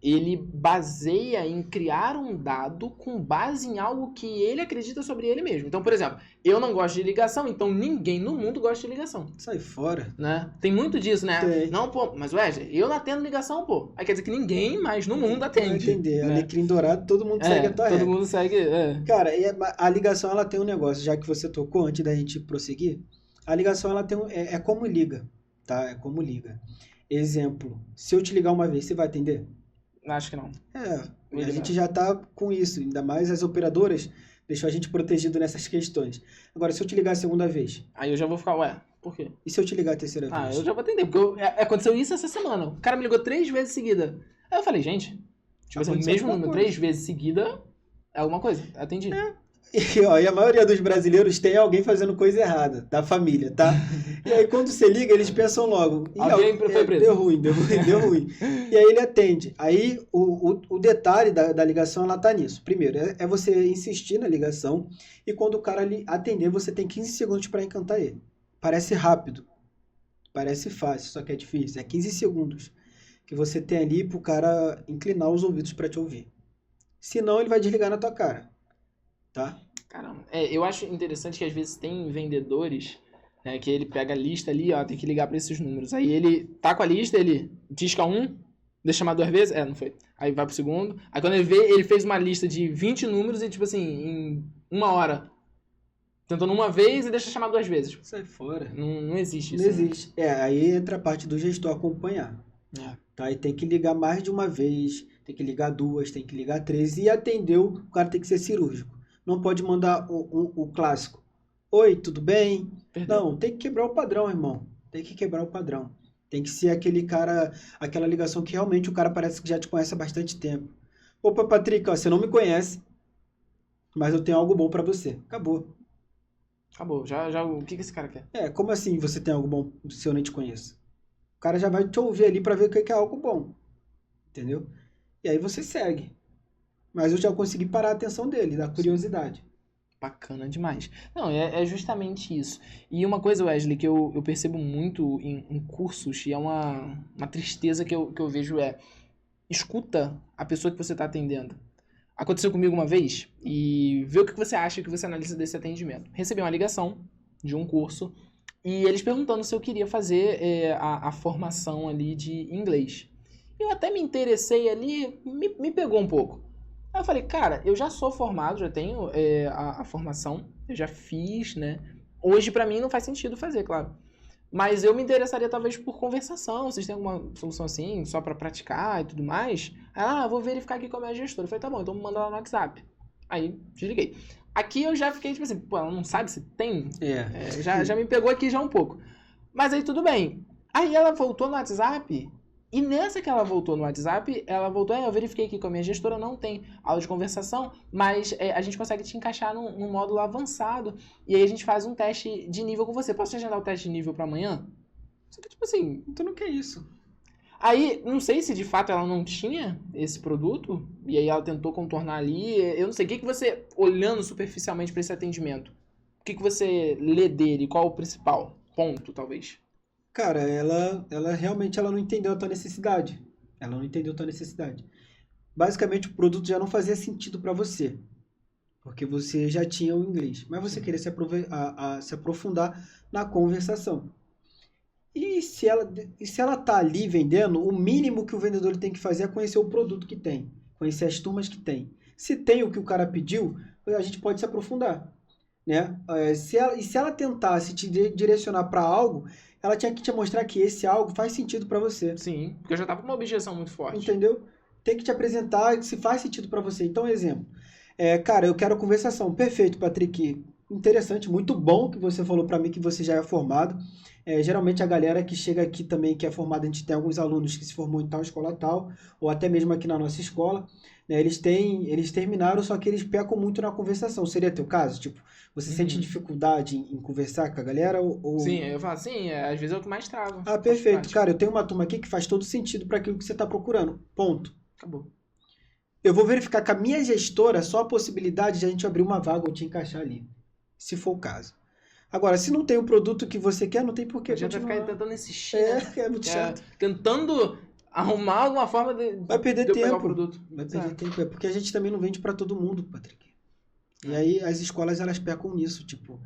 Ele baseia em criar um dado com base em algo que ele acredita sobre ele mesmo. Então, por exemplo, eu não gosto de ligação, então ninguém no mundo gosta de ligação. Sai fora. Né? Tem muito disso, né? Tem. Não, pô, mas Wesley, eu não atendo ligação, pô. Aí quer dizer que ninguém mais no mundo Vai atende. entender. Né? Alecrim dourado, todo mundo segue a tua todo regra. mundo segue. Cara, a ligação, ela tem um negócio, já que você tocou, antes da gente prosseguir, a ligação, ela tem é como liga, tá? É como liga. Exemplo, se eu te ligar uma vez, você vai atender? Acho que não. A gente já tá com isso, ainda mais as operadoras deixam a gente protegido nessas questões. Agora, se eu te ligar a segunda vez, Aí eu já vou ficar, ué, por quê? e se eu te ligar a terceira vez? Eu já vou atender, porque aconteceu isso essa semana. O cara me ligou 3 vezes seguida. Aí eu falei, gente, tipo assim, o Aconteceu mesmo alguma número, coisa. 3 vezes seguida é alguma coisa. Atendi. E a maioria dos brasileiros tem alguém fazendo coisa errada, da família, tá? E aí quando você liga, eles pensam logo, Alguém foi preso." deu ruim, deu ruim. E aí ele atende. Aí o detalhe da ligação, ela tá nisso. Primeiro, é você insistir na ligação e quando o cara lhe atender, você tem 15 segundos para encantar ele. Parece rápido, parece fácil, só que é difícil. É 15 segundos que você tem ali pro cara inclinar os ouvidos para te ouvir. Senão ele vai desligar na tua cara. Tá? Caramba. Eu acho interessante que às vezes tem vendedores, né, que ele pega a lista ali, ó, tem que ligar pra esses números. Aí ele tá com a lista, ele disca um, deixa chamar 2 vezes, não foi. Aí vai pro segundo. Aí quando ele vê, ele fez uma lista de 20 números e tipo assim, em 1 hora, tentando uma vez e deixa chamar 2 vezes. Sai fora. Não existe Não isso. Né? existe. Aí entra a parte do gestor acompanhar. Tá? E tem que ligar mais de uma vez, tem que ligar 2, tem que ligar 3 e atender, o cara tem que ser cirúrgico. Não pode mandar o clássico. Oi, tudo bem? Perdeu. Não, tem que quebrar o padrão, irmão. Tem que quebrar o padrão. Tem que ser aquele cara, aquela ligação que realmente o cara parece que já te conhece há bastante tempo. Opa, Patrick, ó, você não me conhece, mas eu tenho algo bom pra você. Acabou. Acabou. Já, o que esse cara quer? Como assim você tem algo bom se eu nem te conheço? O cara já vai te ouvir ali pra ver o que é algo bom. Entendeu? E aí você segue. Mas eu já consegui parar a atenção dele, da curiosidade. Bacana demais. Não, é justamente isso. E uma coisa, Wesley, que eu percebo muito em cursos, e é uma tristeza que eu vejo escuta a pessoa que você está atendendo. Aconteceu comigo uma vez, e vê o que você acha, o que você analisa desse atendimento. Recebi uma ligação de um curso, e eles perguntando se eu queria fazer a formação ali de inglês. Eu até me interessei ali, me pegou um pouco. Aí eu falei, cara, eu já sou formado, já tenho a formação, eu já fiz, né? Hoje pra mim não faz sentido fazer, claro. Mas eu me interessaria talvez por conversação, vocês têm alguma solução assim, só pra praticar e tudo mais? Vou verificar aqui com a minha gestora. Eu falei, tá bom, então me manda lá no WhatsApp. Aí, desliguei. Aqui eu já fiquei tipo assim, pô, ela não sabe se tem? Já me pegou aqui já um pouco. Mas aí tudo bem. Aí ela voltou no WhatsApp. E nessa que ela voltou no WhatsApp, ela voltou, eu verifiquei aqui com a minha gestora, não tem aula de conversação, mas a gente consegue te encaixar num módulo avançado, e aí a gente faz um teste de nível com você. Posso te agendar o teste de nível pra amanhã? Só que, tipo assim, Tu não quer isso. aí, não sei se de fato ela não tinha esse produto, e aí ela tentou contornar ali, eu não sei, o que você, olhando superficialmente pra esse atendimento, o que você lê dele, qual o principal ponto, talvez? Cara, ela realmente ela não entendeu a tua necessidade. Ela não entendeu a tua necessidade. Basicamente, o produto já não fazia sentido para você, porque você já tinha o inglês, mas você queria se aprofundar na conversação. E se ela tá ali vendendo, o mínimo que o vendedor tem que fazer é conhecer o produto que tem, conhecer as turmas que tem. Se tem o que o cara pediu, a gente pode se aprofundar, né? Se ela tentasse te direcionar para algo, ela tinha que te mostrar que esse algo faz sentido para você. Sim, porque eu já tava com uma objeção muito forte. Entendeu? Tem que te apresentar se faz sentido para você. Então, exemplo. Cara, eu quero conversação. Perfeito, Patrick. Interessante, muito bom que você falou para mim que você já é formado. Geralmente a galera que chega aqui também, que é formada, a gente tem alguns alunos que se formou em tal escola tal, ou até mesmo aqui na nossa escola, né? Eles terminaram, só que eles pecam muito na conversação. Seria teu caso? Tipo, você sente dificuldade em conversar com a galera? Sim, eu falo assim, às vezes é o que mais trava. Ah, perfeito. Cara, eu tenho uma turma aqui que faz todo sentido para aquilo que você está procurando. Ponto. Acabou. Eu vou verificar com a minha gestora só a possibilidade de a gente abrir uma vaga ou te encaixar ali, se for o caso. Agora, se não tem o produto que você quer, não tem por que Não continuar. ficar tentando insistir, né? É muito chato. Tentando arrumar alguma forma Vai perder de eu pegar o tempo. produto. Vai perder tempo. É porque a gente também não vende para todo mundo, Patrick. E aí as escolas, elas pecam nisso. Tipo,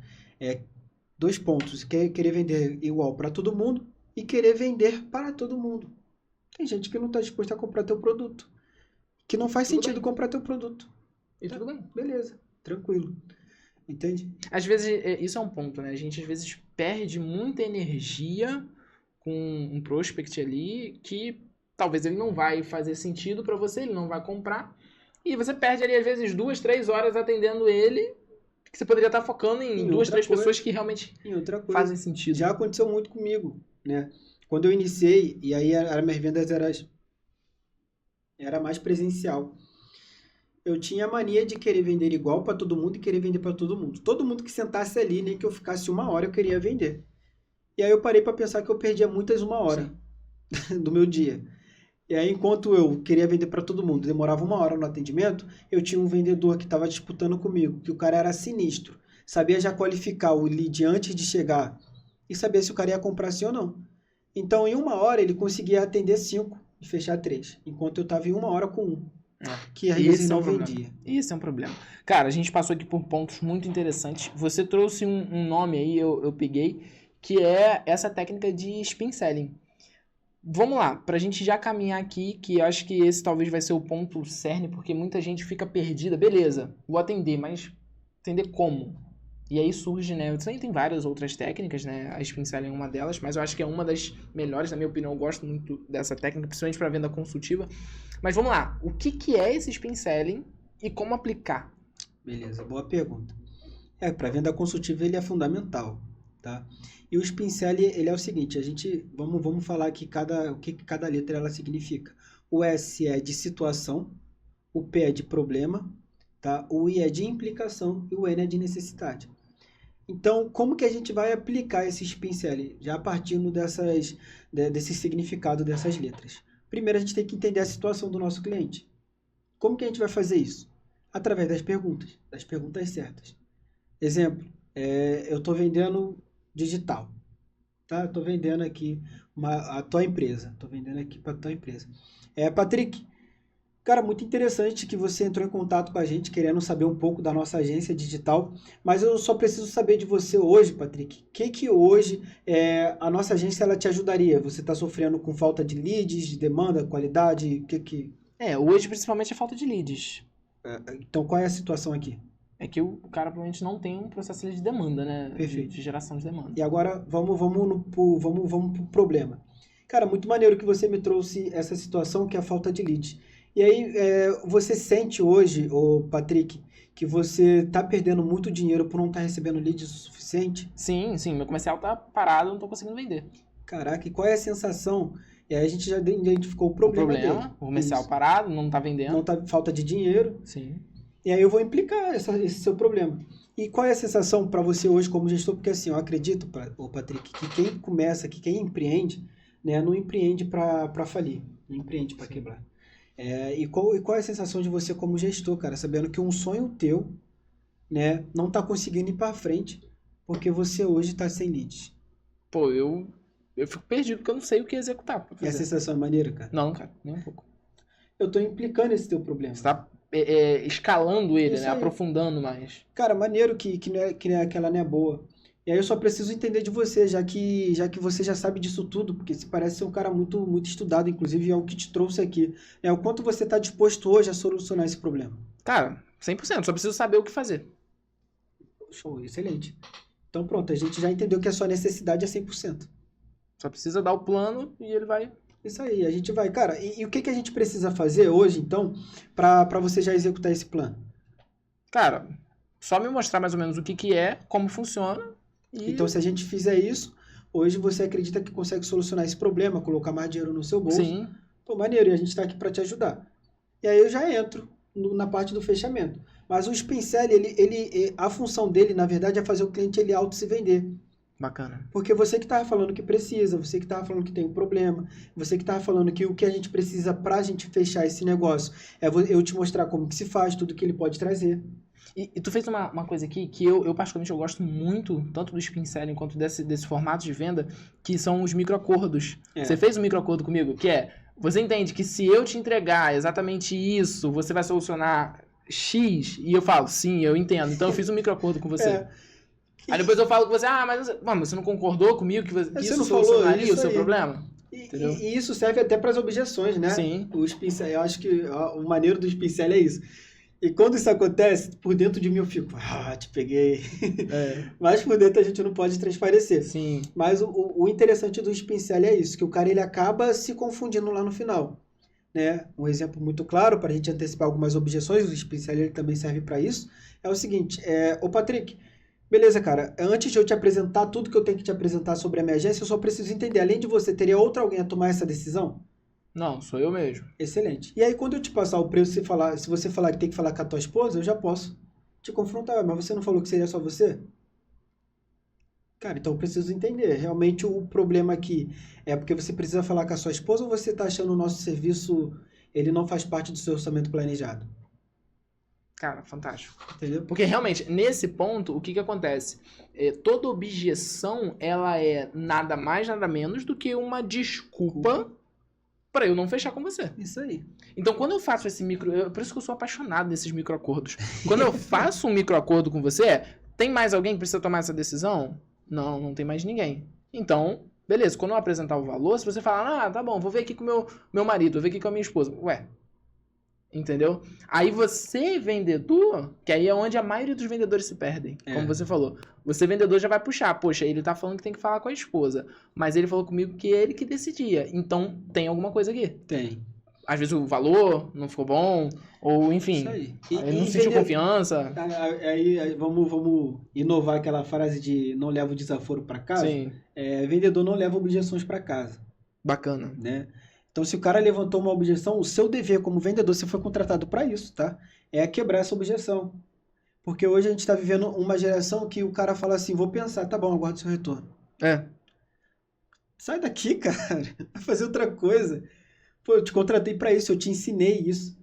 2 pontos. Querer vender igual para todo mundo e querer vender para todo mundo. Tem gente que não está disposta a comprar teu produto. Que não faz sentido comprar teu produto. E tudo bem. Beleza, tranquilo. Entende? Às vezes, isso é um ponto, né? A gente às vezes perde muita energia com um prospect ali que talvez ele não vai fazer sentido para você, ele não vai comprar. E você perde ali às vezes 2, 3 horas atendendo ele, que você poderia estar focando em 2, 3 pessoas que realmente fazem sentido. Já aconteceu muito comigo, né? Quando eu iniciei, e aí as minhas vendas era mais presencial. Eu tinha a mania de querer vender igual para todo mundo e querer vender para todo mundo. Todo mundo que sentasse ali, nem que eu ficasse 1 hora, eu queria vender. E aí eu parei para pensar que eu perdia muitas 1 hora do meu dia. E aí, enquanto eu queria vender para todo mundo, demorava 1 hora no atendimento, eu tinha um vendedor que estava disputando comigo, que o cara era sinistro. Sabia já qualificar o lead antes de chegar e sabia se o cara ia comprar sim ou não. Então, em 1 hora, ele conseguia atender 5 e fechar 3, enquanto eu estava em 1 hora com 1. Que às vezes não vendia. Esse é um problema. Cara, a gente passou aqui por pontos muito interessantes. Você trouxe um nome aí, eu peguei, que é essa técnica de spin selling. Vamos lá, pra gente já caminhar aqui, que eu acho que esse talvez vai ser o ponto cerne, porque muita gente fica perdida. Beleza, vou atender, mas atender como? E aí surge, né? Também tem várias outras técnicas, né? A spin selling é uma delas, mas eu acho que é uma das melhores, na minha opinião. Eu gosto muito dessa técnica, principalmente para venda consultiva. Mas vamos lá, o que é esse spin selling e como aplicar? Beleza, boa pergunta. Para venda consultiva ele é fundamental, tá? E o spin selling, ele é o seguinte, vamos falar aqui o que cada letra ela significa. O S é de situação, o P é de problema, tá? O I é de implicação e o N é de necessidade. Então, como que a gente vai aplicar esse spin selling? Já partindo desse significado dessas letras. Primeiro, a gente tem que entender a situação do nosso cliente. Como que a gente vai fazer isso? Através das perguntas certas. Exemplo, eu estou vendendo digital, tá? Eu estou vendendo aqui a tua empresa. Estou vendendo aqui para a tua empresa. Patrick, cara, muito interessante que você entrou em contato com a gente, querendo saber um pouco da nossa agência digital, mas eu só preciso saber de você hoje, Patrick. O que hoje a nossa agência ela te ajudaria? Você está sofrendo com falta de leads, de demanda, qualidade? Hoje principalmente é falta de leads. Então, qual é a situação aqui? É que o cara provavelmente não tem um processo de demanda, né? Perfeito. De geração de demanda. E agora, vamos pro problema. Cara, muito maneiro que você me trouxe essa situação que é a falta de leads. E aí, você sente hoje, Patrick, que você está perdendo muito dinheiro por não estar recebendo leads o suficiente? Sim, meu comercial tá parado, eu não tô conseguindo vender. Caraca, e qual é a sensação? E aí a gente já identificou o problema dele. O comercial parado, não tá vendendo. Não tá, falta de dinheiro. Sim. E aí eu vou implicar esse seu problema. E qual é a sensação para você hoje como gestor? Porque assim, eu acredito, Patrick, que quem começa, que quem empreende, né, não empreende para falir, não empreende para quebrar. E qual é a sensação de você como gestor, cara, sabendo que um sonho teu, né, não tá conseguindo ir para frente porque você hoje tá sem leads? Pô, eu fico perdido porque eu não sei o que executar pra E a fazer. sensação é maneira, cara? Não, cara, nem um pouco. Eu tô implicando esse teu problema. Você tá escalando ele, Isso né? aí. Aprofundando mais. Cara, maneiro que aquela não é boa. E aí eu só preciso entender de você, já que você já sabe disso tudo, porque você parece ser um cara muito, muito estudado, inclusive é o que te trouxe aqui. O quanto você está disposto hoje a solucionar esse problema? Cara, 100%, só preciso saber o que fazer. Show, excelente. Então pronto, a gente já entendeu que a sua necessidade é 100%. Só precisa dar o plano e ele vai... Isso aí, a gente vai. Cara, e o que a gente precisa fazer hoje, então, para você já executar esse plano? Cara, só me mostrar mais ou menos o que é, como funciona e... Então, se a gente fizer isso, hoje você acredita que consegue solucionar esse problema, colocar mais dinheiro no seu bolso. Sim. Pô, maneiro, e a gente está aqui para te ajudar. E aí eu já entro na parte do fechamento. Mas o Spincelli, a função dele, na verdade, é fazer o cliente ele auto se vender. Bacana. Porque você que estava falando que precisa, você que estava falando que tem um problema, você que estava falando que o que a gente precisa para a gente fechar esse negócio é eu te mostrar como que se faz, tudo que ele pode trazer. E tu fez uma coisa aqui que eu particularmente eu gosto muito, tanto do Spincelli quanto desse formato de venda, que são os microacordos. Você fez um microacordo comigo, que você entende que se eu te entregar exatamente isso, você vai solucionar X, e eu falo, sim, eu entendo. Então eu fiz um microacordo com você. Aí depois eu falo com você, mas você não concordou comigo que isso não solucionaria isso o seu aí. problema? E isso serve até para as objeções, né? Sim. O Spincelli, eu acho que o maneiro do Spincelli é isso. E quando isso acontece, por dentro de mim eu fico, te peguei. Mas por dentro a gente não pode transparecer. Sim. Mas o interessante do Spincelli é isso, que o cara ele acaba se confundindo lá no final. Né? Um exemplo muito claro, para a gente antecipar algumas objeções, o Spincelli ele também serve para isso, é o seguinte, ô Patrick, beleza, cara, antes de eu te apresentar tudo que eu tenho que te apresentar sobre a minha agência, eu só preciso entender, além de você, teria outra alguém a tomar essa decisão? Não, sou eu mesmo. Excelente. E aí, quando eu te passar o preço, se você falar que tem que falar com a tua esposa, eu já posso te confrontar. Mas você não falou que seria só você? Cara, então eu preciso entender. Realmente o problema aqui é porque você precisa falar com a sua esposa ou você está achando o nosso serviço, ele não faz parte do seu orçamento planejado? Cara, fantástico. Entendeu? Porque realmente, nesse ponto, o que acontece? Toda objeção, ela é nada mais, nada menos do que uma desculpa para eu não fechar com você. Isso aí. Então, quando eu faço esse por isso que eu sou apaixonado nesses microacordos. Quando eu faço um microacordo com você, tem mais alguém que precisa tomar essa decisão? Não, não tem mais ninguém. Então, beleza, quando eu apresentar o valor, se você falar, tá bom, vou ver aqui com o meu marido, vou ver aqui com a minha esposa. Ué, entendeu? Aí você, vendedor, que aí é onde a maioria dos vendedores se perdem, como você falou. Você, vendedor, já vai puxar. Poxa, ele tá falando que tem que falar com a esposa, mas ele falou comigo que é ele que decidia. Então, tem alguma coisa aqui. Tem. Às vezes o valor não ficou bom, ou enfim, Isso aí. Ele não sentiu confiança. Aí vamos inovar aquela frase de não leva o desaforo para casa. Sim. Vendedor não leva objeções para casa. Bacana. Né? Então, se o cara levantou uma objeção, o seu dever como vendedor, você foi contratado para isso, tá? É quebrar essa objeção. Porque hoje a gente está vivendo uma geração que o cara fala assim, vou pensar, tá bom, aguardo seu retorno. Sai daqui, cara. Vai fazer outra coisa. Pô, eu te contratei para isso, eu te ensinei isso.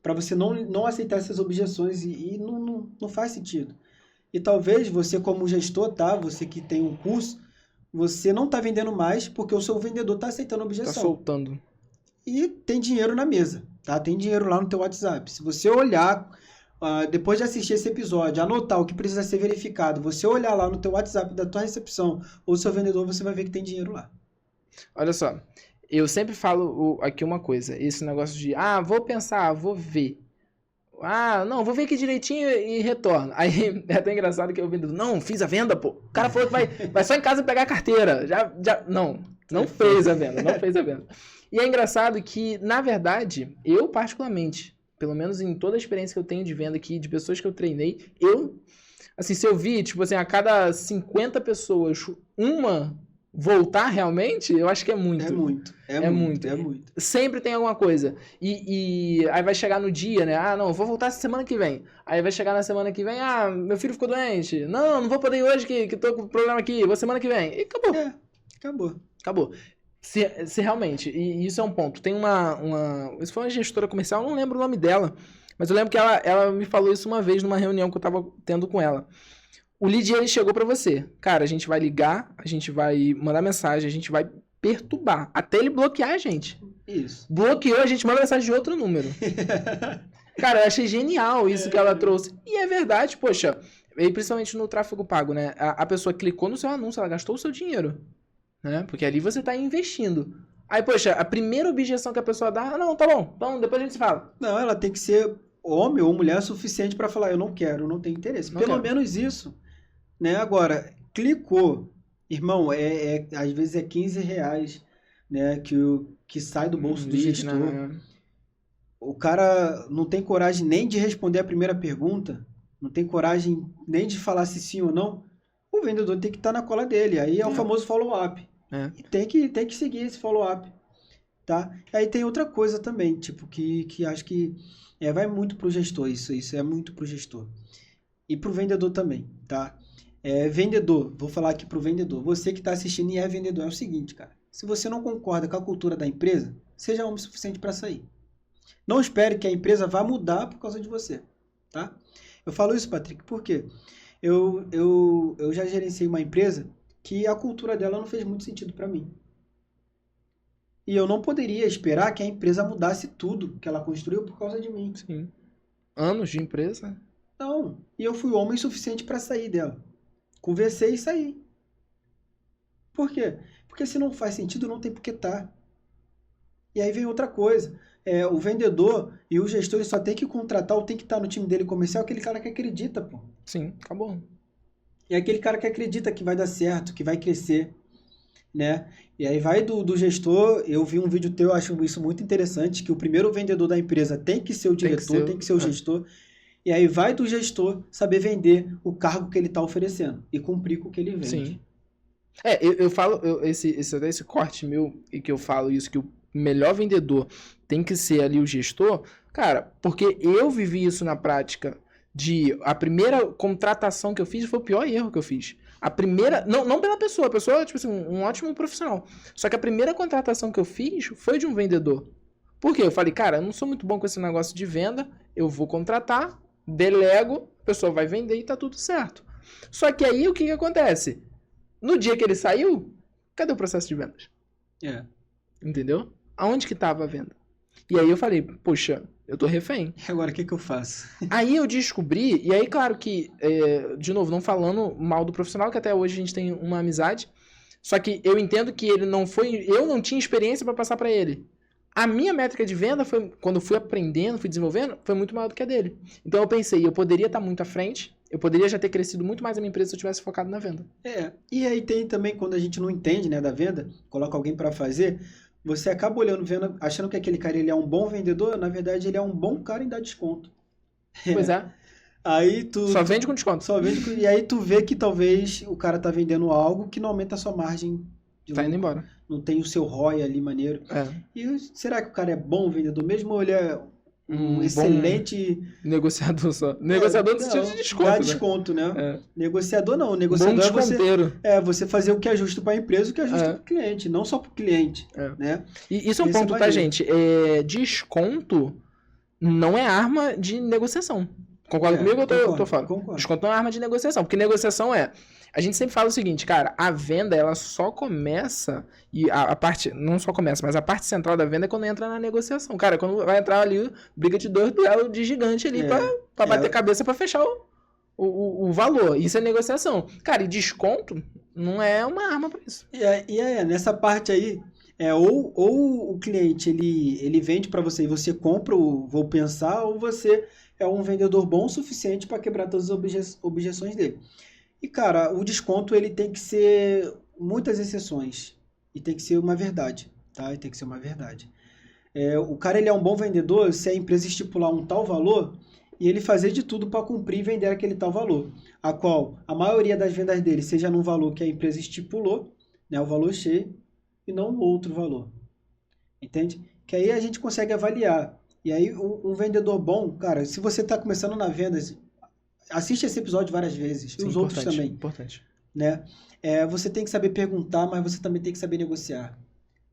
Para você não aceitar essas objeções e não faz sentido. E talvez você, como gestor, tá? Você que tem um curso, você não está vendendo mais porque o seu vendedor está aceitando a Tá objeção. soltando. E tem dinheiro na mesa, tá? Tem dinheiro lá no teu WhatsApp. Se você olhar, depois de assistir esse episódio, anotar o que precisa ser verificado, você olhar lá no teu WhatsApp da tua recepção ou do seu vendedor, você vai ver que tem dinheiro lá. Olha só, eu sempre falo aqui uma coisa, esse negócio de, vou pensar, vou ver. Não, vou ver aqui direitinho e retorno. Aí é até engraçado que eu vendo, não, fiz a venda, pô. O cara falou que vai só em casa pegar a carteira. Não fez a venda, não fez a venda. E é engraçado que, na verdade, eu particularmente, pelo menos em toda a experiência que eu tenho de venda aqui, de pessoas que eu treinei, assim, se eu vi, tipo assim, a cada 50 pessoas, uma voltar realmente, eu acho que é muito. É muito. Sempre tem alguma coisa. E aí vai chegar no dia, né? Não, vou voltar semana que vem. Aí vai chegar na semana que vem, meu filho ficou doente. Não vou poder ir hoje que tô com problema aqui. Vou semana que vem. E acabou. Acabou. Se realmente, e isso é um ponto. Tem isso foi uma gestora comercial, eu não lembro o nome dela, mas eu lembro que ela me falou isso uma vez numa reunião que eu tava tendo com ela. O lead, ele chegou pra você. Cara, a gente vai ligar, a gente vai mandar mensagem, a gente vai perturbar, até ele bloquear a gente. Isso. Bloqueou, a gente manda mensagem de outro número. Cara, eu achei genial isso que ela trouxe. E é verdade, poxa, e principalmente no tráfego pago, né? A pessoa clicou no seu anúncio, ela gastou o seu dinheiro, né? Porque ali você tá investindo. Aí, poxa, a primeira objeção que a pessoa dá, não, tá bom, então depois a gente se fala. Não, ela tem que ser homem ou mulher suficiente pra falar, eu não quero, eu não tenho interesse. Pelo menos isso. Né? Agora, clicou, irmão, às vezes é R$15, né, que sai do bolso do gestor. O cara não tem coragem nem de responder a primeira pergunta, não tem coragem nem de falar se sim ou não. O vendedor tem que estar na cola dele. Aí é o famoso follow-up. E tem que seguir esse follow-up. Tá? Aí tem outra coisa também, tipo, que acho que vai muito pro gestor, isso é muito pro gestor. E pro vendedor também, tá? Vendedor, vou falar aqui pro vendedor. Você que está assistindo e é vendedor, é o seguinte, cara. Se você não concorda com a cultura da empresa, seja homem suficiente para sair. Não espere que a empresa vá mudar por causa de você, tá? Eu falo isso, Patrick, porque eu já gerenciei uma empresa que a cultura dela não fez muito sentido para mim. E eu não poderia esperar que a empresa mudasse tudo que ela construiu por causa de mim. Sim. Anos de empresa? Não. E eu fui homem suficiente para sair dela. Conversei e saí. Por quê? Porque se não faz sentido, não tem por que estar. E aí vem outra coisa. O vendedor e o gestor só tem que contratar ou tem que estar no time dele comercial aquele cara que acredita, pô. Sim, acabou. E é aquele cara que acredita que vai dar certo, que vai crescer, né? E aí vai do gestor. Eu vi um vídeo teu, acho isso muito interessante, que o primeiro vendedor da empresa tem que ser o diretor, tem que ser o gestor. E aí vai do gestor saber vender o cargo que ele está oferecendo e cumprir com o que ele vende. Sim. Eu falo, esse corte meu, e que eu falo isso, que o melhor vendedor tem que ser ali o gestor, cara, porque eu vivi isso na prática. A primeira contratação que eu fiz foi o pior erro que eu fiz. A primeira, não pela pessoa, a pessoa é tipo assim, um ótimo profissional. Só que a primeira contratação que eu fiz foi de um vendedor. Por quê? Eu falei, cara, eu não sou muito bom com esse negócio de venda, eu vou contratar, delego, a pessoa vai vender e tá tudo certo. Só que aí o que acontece? No dia que ele saiu, cadê o processo de vendas? Entendeu? Aonde que tava a venda? E aí eu falei, poxa, eu tô refém. E agora o que eu faço? Aí eu descobri, e aí claro que, de novo, não falando mal do profissional, que até hoje a gente tem uma amizade, só que eu entendo que eu não tinha experiência para passar para ele. A minha métrica de venda, quando eu fui aprendendo, fui desenvolvendo, foi muito maior do que a dele. Então eu pensei, eu poderia estar muito à frente, eu poderia já ter crescido muito mais a minha empresa se eu tivesse focado na venda. E aí tem também, quando a gente não entende, né, da venda, coloca alguém para fazer, você acaba olhando, vendo, achando que aquele cara ele é um bom vendedor, na verdade ele é um bom cara em dar desconto. Pois é. Aí só vende com desconto. E aí tu vê que talvez o cara tá vendendo algo que não aumenta a sua margem. Tá indo embora. Não tem o seu ROI ali maneiro. E será que o cara é bom vendedor mesmo ou ele é um excelente negociador só? Negociador no sentido de desconto. Dá desconto, né? Negociador não. Negociador é você fazer o que é justo para a empresa, o que é justo para o cliente, não só para o cliente. Né? E isso é um ponto, tá, gente? Desconto não é arma de negociação. Concorda comigo ou eu tô Concordo, fora? concordo. Desconto não é arma de negociação, porque negociação é... A gente sempre fala o seguinte, cara, a venda, ela só começa, e a parte, não só começa, mas a parte central da venda é quando entra na negociação. Cara, quando vai entrar ali, briga de dois duelo de gigante ali pra bater cabeça pra fechar o valor. Isso é negociação. Cara, e desconto não é uma arma pra isso. Nessa parte aí, ou o cliente ele vende para você e você compra o vou pensar, ou você é um vendedor bom o suficiente para quebrar todas as objeções dele. E cara, o desconto ele tem que ser muitas exceções e tem que ser uma verdade, tá? E tem que ser uma verdade. O cara ele é um bom vendedor se a empresa estipular um tal valor e ele fazer de tudo para cumprir e vender aquele tal valor, a qual a maioria das vendas dele seja num valor que a empresa estipulou, né, o valor cheio, e não um outro valor. Entende? Que aí a gente consegue avaliar. E aí um vendedor bom, cara, se você está começando na vendas, assiste esse episódio várias vezes, e Sim, os outros também, importante. né? Você tem que saber perguntar, mas você também tem que saber negociar,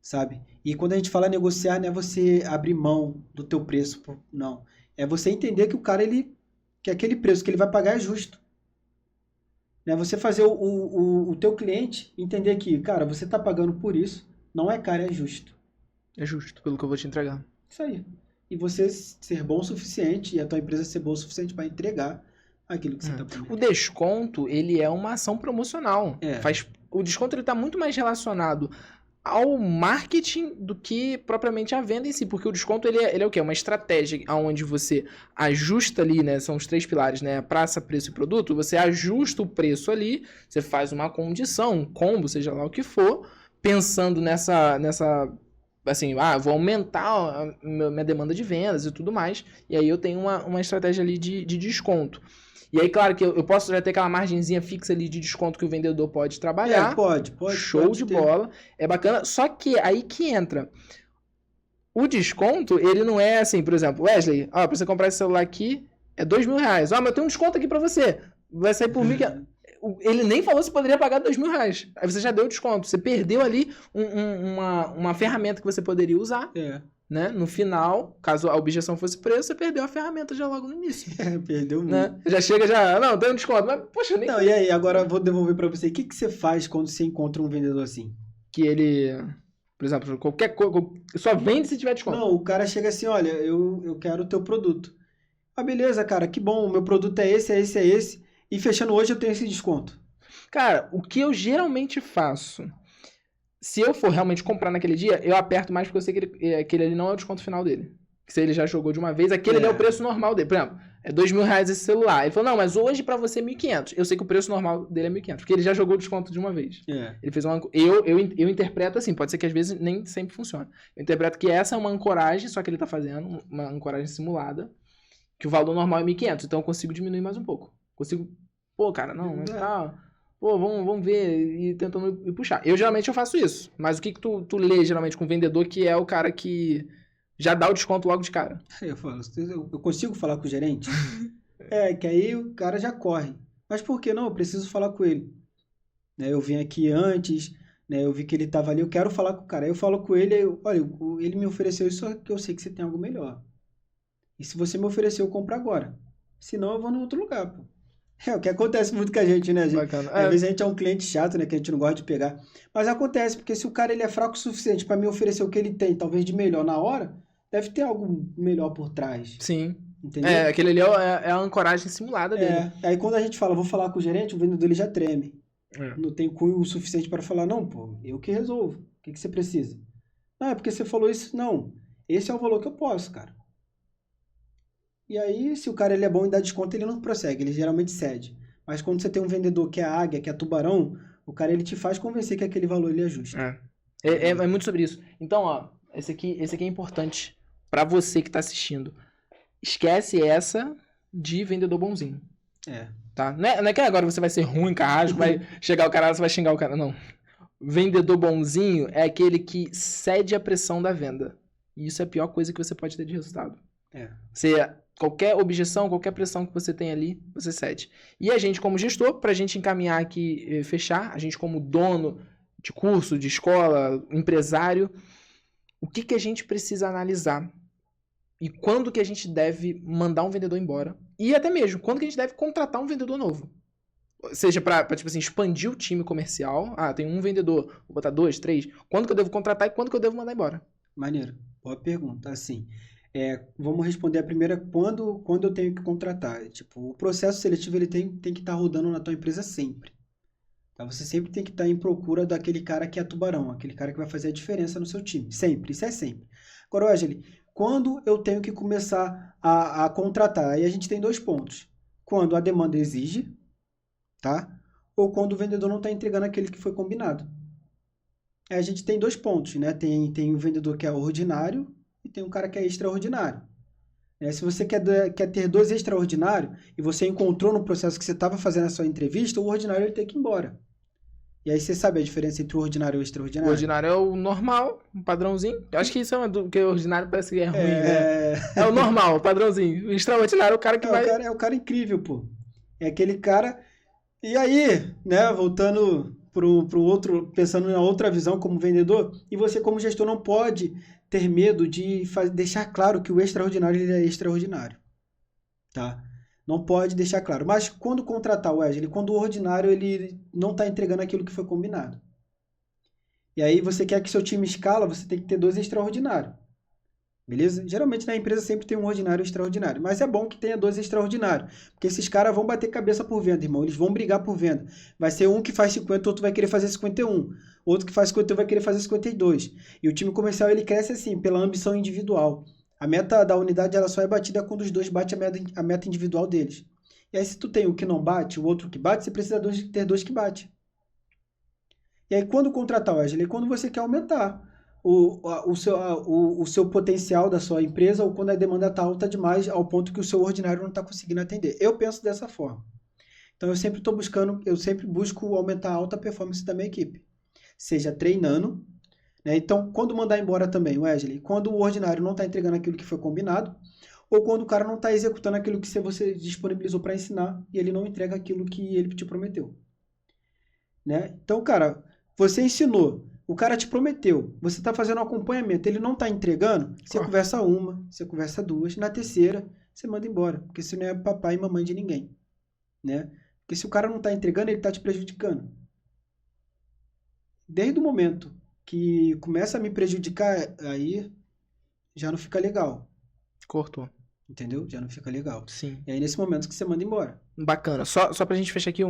sabe? E quando a gente fala negociar, não é você abrir mão do teu preço, não. É você entender que o cara, que aquele preço que ele vai pagar é justo. Né? Você fazer o teu cliente entender que, cara, você está pagando por isso, não é caro, é justo. É justo, pelo que eu vou te entregar. Isso aí. E você ser bom o suficiente, e a tua empresa ser boa o suficiente para entregar aquilo que você está prometendo. O desconto, ele é uma ação promocional. É. O desconto está muito mais relacionado ao marketing do que propriamente à venda em si, porque o desconto ele é o quê? Uma estratégia onde você ajusta ali, né? São os 3 pilares, né? Praça, preço e produto. Você ajusta o preço ali, você faz uma condição, um combo, seja lá o que for, pensando nessa assim, vou aumentar a minha demanda de vendas e tudo mais, e aí eu tenho uma estratégia ali de desconto. E aí, claro que eu posso já ter aquela margenzinha fixa ali de desconto que o vendedor pode trabalhar. Pode. Show de bola. É bacana. Só que aí que entra. O desconto, ele não é assim, por exemplo, Wesley, pra você comprar esse celular aqui, é R$2.000. Mas eu tenho um desconto aqui pra você. Vai sair por R$1.500. Ele nem falou se poderia pagar R$2.000. Aí você já deu o desconto. Você perdeu ali uma ferramenta que você poderia usar. Né? No final, caso a objeção fosse preço, você perdeu a ferramenta já logo no início. Perdeu muito. Né? Já chega, não, tem um desconto. Mas, poxa, nem... Não, e aí, agora eu vou devolver pra você. O que você faz quando você encontra um vendedor assim? Que ele, por exemplo, qualquer coisa, só vende se tiver desconto. Não, o cara chega assim, olha, eu quero o teu produto. Beleza, cara, que bom, o meu produto é esse. E fechando hoje eu tenho esse desconto. Cara, o que eu geralmente faço... Se eu for realmente comprar naquele dia, eu aperto mais porque eu sei que aquele ali não é o desconto final dele. Se ele já jogou de uma vez, aquele ali é o preço normal dele. Por exemplo, é R$2.000 esse celular. Ele falou, não, mas hoje pra você é 1.500. Eu sei que o preço normal dele é 1.500, porque ele já jogou o desconto de uma vez. Ele fez uma... Eu interpreto assim, pode ser que às vezes nem sempre funcione. Eu interpreto que essa é uma ancoragem, só que ele tá fazendo, uma ancoragem simulada, que o valor normal é 1.500, então eu consigo diminuir mais um pouco. Cara, não, mas tá... vamos ver, e tentando puxar. Geralmente eu faço isso, mas o que tu lê geralmente com o vendedor, que é o cara que já dá o desconto logo de cara? Eu falo, eu consigo falar com o gerente? Que aí o cara já corre. Mas por que não? Eu preciso falar com ele. Eu vim aqui antes, eu vi que ele estava ali, eu quero falar com o cara. Aí eu falo com ele, olha, ele me ofereceu isso, só que eu sei que você tem algo melhor. E se você me oferecer, eu compro agora. Senão eu vou em outro lugar, pô. O que acontece muito com a gente, né? Às vezes a gente é um cliente chato, né? Que a gente não gosta de pegar. Mas acontece, porque se o cara ele é fraco o suficiente para me oferecer o que ele tem, talvez de melhor na hora, deve ter algo melhor por trás. Sim. Entendeu? Aquele ali é a ancoragem simulada dele. Aí quando a gente fala, vou falar com o gerente, o vendedor ele já treme. Não tem cunho o suficiente para falar, não, pô, eu que resolvo. O que você precisa? Não, é porque você falou isso. Não, esse é o valor que eu posso, cara. E aí, se o cara ele é bom em dar desconto, ele não prossegue, ele geralmente cede. Mas quando você tem um vendedor que é águia, que é tubarão, o cara ele te faz convencer que aquele valor ele é justo. É muito sobre isso. Então, esse aqui é importante pra você que tá assistindo. Esquece essa de vendedor bonzinho. Tá? Não é que agora você vai ser ruim, carrasco, vai chegar o cara, você vai xingar o cara. Não. Vendedor bonzinho é aquele que cede a pressão da venda. E isso é a pior coisa que você pode ter de resultado. Qualquer objeção, qualquer pressão que você tem ali, você cede. E a gente, como gestor, para a gente encaminhar aqui, fechar, a gente como dono de curso, de escola, empresário, o que a gente precisa analisar? e quando que a gente deve mandar um vendedor embora. E até mesmo, quando que a gente deve contratar um vendedor novo. Seja pra tipo assim, expandir o time comercial. Ah, tem um vendedor, vou botar 2, 3. Quando que eu devo contratar e quando que eu devo mandar embora? Maneiro. Boa pergunta. Assim, vamos responder a primeira, quando eu tenho que contratar. Tipo, o processo seletivo ele tem que estar rodando na tua empresa sempre. Tá? Você sempre tem que estar em procura daquele cara que é tubarão, aquele cara que vai fazer a diferença no seu time. Sempre, isso é sempre. Agora, Wesley, quando eu tenho que começar a contratar? Aí a gente tem 2 pontos. Quando a demanda exige, tá? Ou quando o vendedor não está entregando aquele que foi combinado. Aí a gente tem 2 pontos, né? Tem o vendedor que é ordinário e tem um cara que é extraordinário. Se você quer ter 2 extraordinários e você encontrou no processo que você estava fazendo a sua entrevista, o ordinário ele tem que ir embora. E aí você sabe a diferença entre o ordinário e o O extraordinário? ordinário é o normal, um padrãozinho. Eu acho que isso porque o ordinário parece que é ruim, né? É o normal, o padrãozinho. O extraordinário é o cara que vai... É o cara incrível, pô. É aquele cara... E aí, né, voltando pro outro, pensando na outra visão como vendedor, e você como gestor não pode ter medo de deixar claro que o extraordinário ele é extraordinário, tá? Não pode deixar claro. Mas quando contratar o Wesley, quando o ordinário ele não está entregando aquilo que foi combinado. E aí você quer que seu time escala, você tem que ter 2 extraordinários. Beleza? Geralmente na empresa sempre tem um ordinário e um extraordinário. Mas é bom que tenha 2 extraordinários. Porque esses caras vão bater cabeça por venda, irmão. Eles vão brigar por venda. Vai ser um que faz 50, outro vai querer fazer 51. Outro que faz 51 vai querer fazer 52. E o time comercial ele cresce assim, pela ambição individual. A meta da unidade ela só é batida quando os 2 batem a meta individual deles. E aí se tu tem um que não bate, o outro que bate, você precisa ter 2 que bate. E aí quando contratar o Wesley? Quando você quer aumentar o seu potencial da sua empresa ou quando a demanda está alta demais ao ponto que o seu ordinário não está conseguindo atender. Eu penso dessa forma. Então eu sempre busco aumentar a alta performance da minha equipe. Seja treinando, né? Então quando mandar embora também, Wesley, quando o ordinário não está entregando aquilo que foi combinado, ou quando o cara não está executando aquilo que você disponibilizou para ensinar e ele não entrega aquilo que ele te prometeu. Né? Então, cara, você ensinou, o cara te prometeu, você está fazendo um acompanhamento, ele não está entregando, você conversa uma, você conversa 2, na terceira você manda embora, porque você não é papai e mamãe de ninguém, né? Porque se o cara não está entregando, ele está te prejudicando. Desde o momento que começa a me prejudicar, aí já não fica legal. Cortou. Entendeu? Já não fica legal. Sim. E aí nesse momento que você manda embora. Bacana. Só pra gente fechar aqui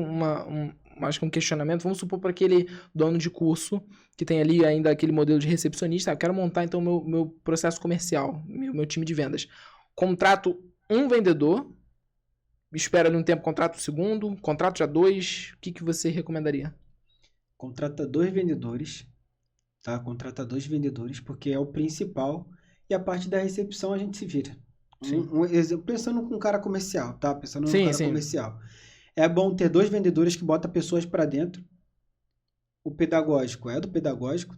acho que um questionamento. Vamos supor para aquele dono de curso que tem ali ainda aquele modelo de recepcionista. Eu quero montar então meu processo comercial, meu time de vendas. Contrato um vendedor, espera ali um tempo, contrato o segundo, contrato já 2. O que você recomendaria? Contrata 2 vendedores, tá? Contrata 2 vendedores porque é o principal e a parte da recepção a gente se vira. Pensando com um cara comercial, tá? Pensando num cara comercial. É bom ter 2 vendedores que botam pessoas para dentro. O pedagógico é do pedagógico,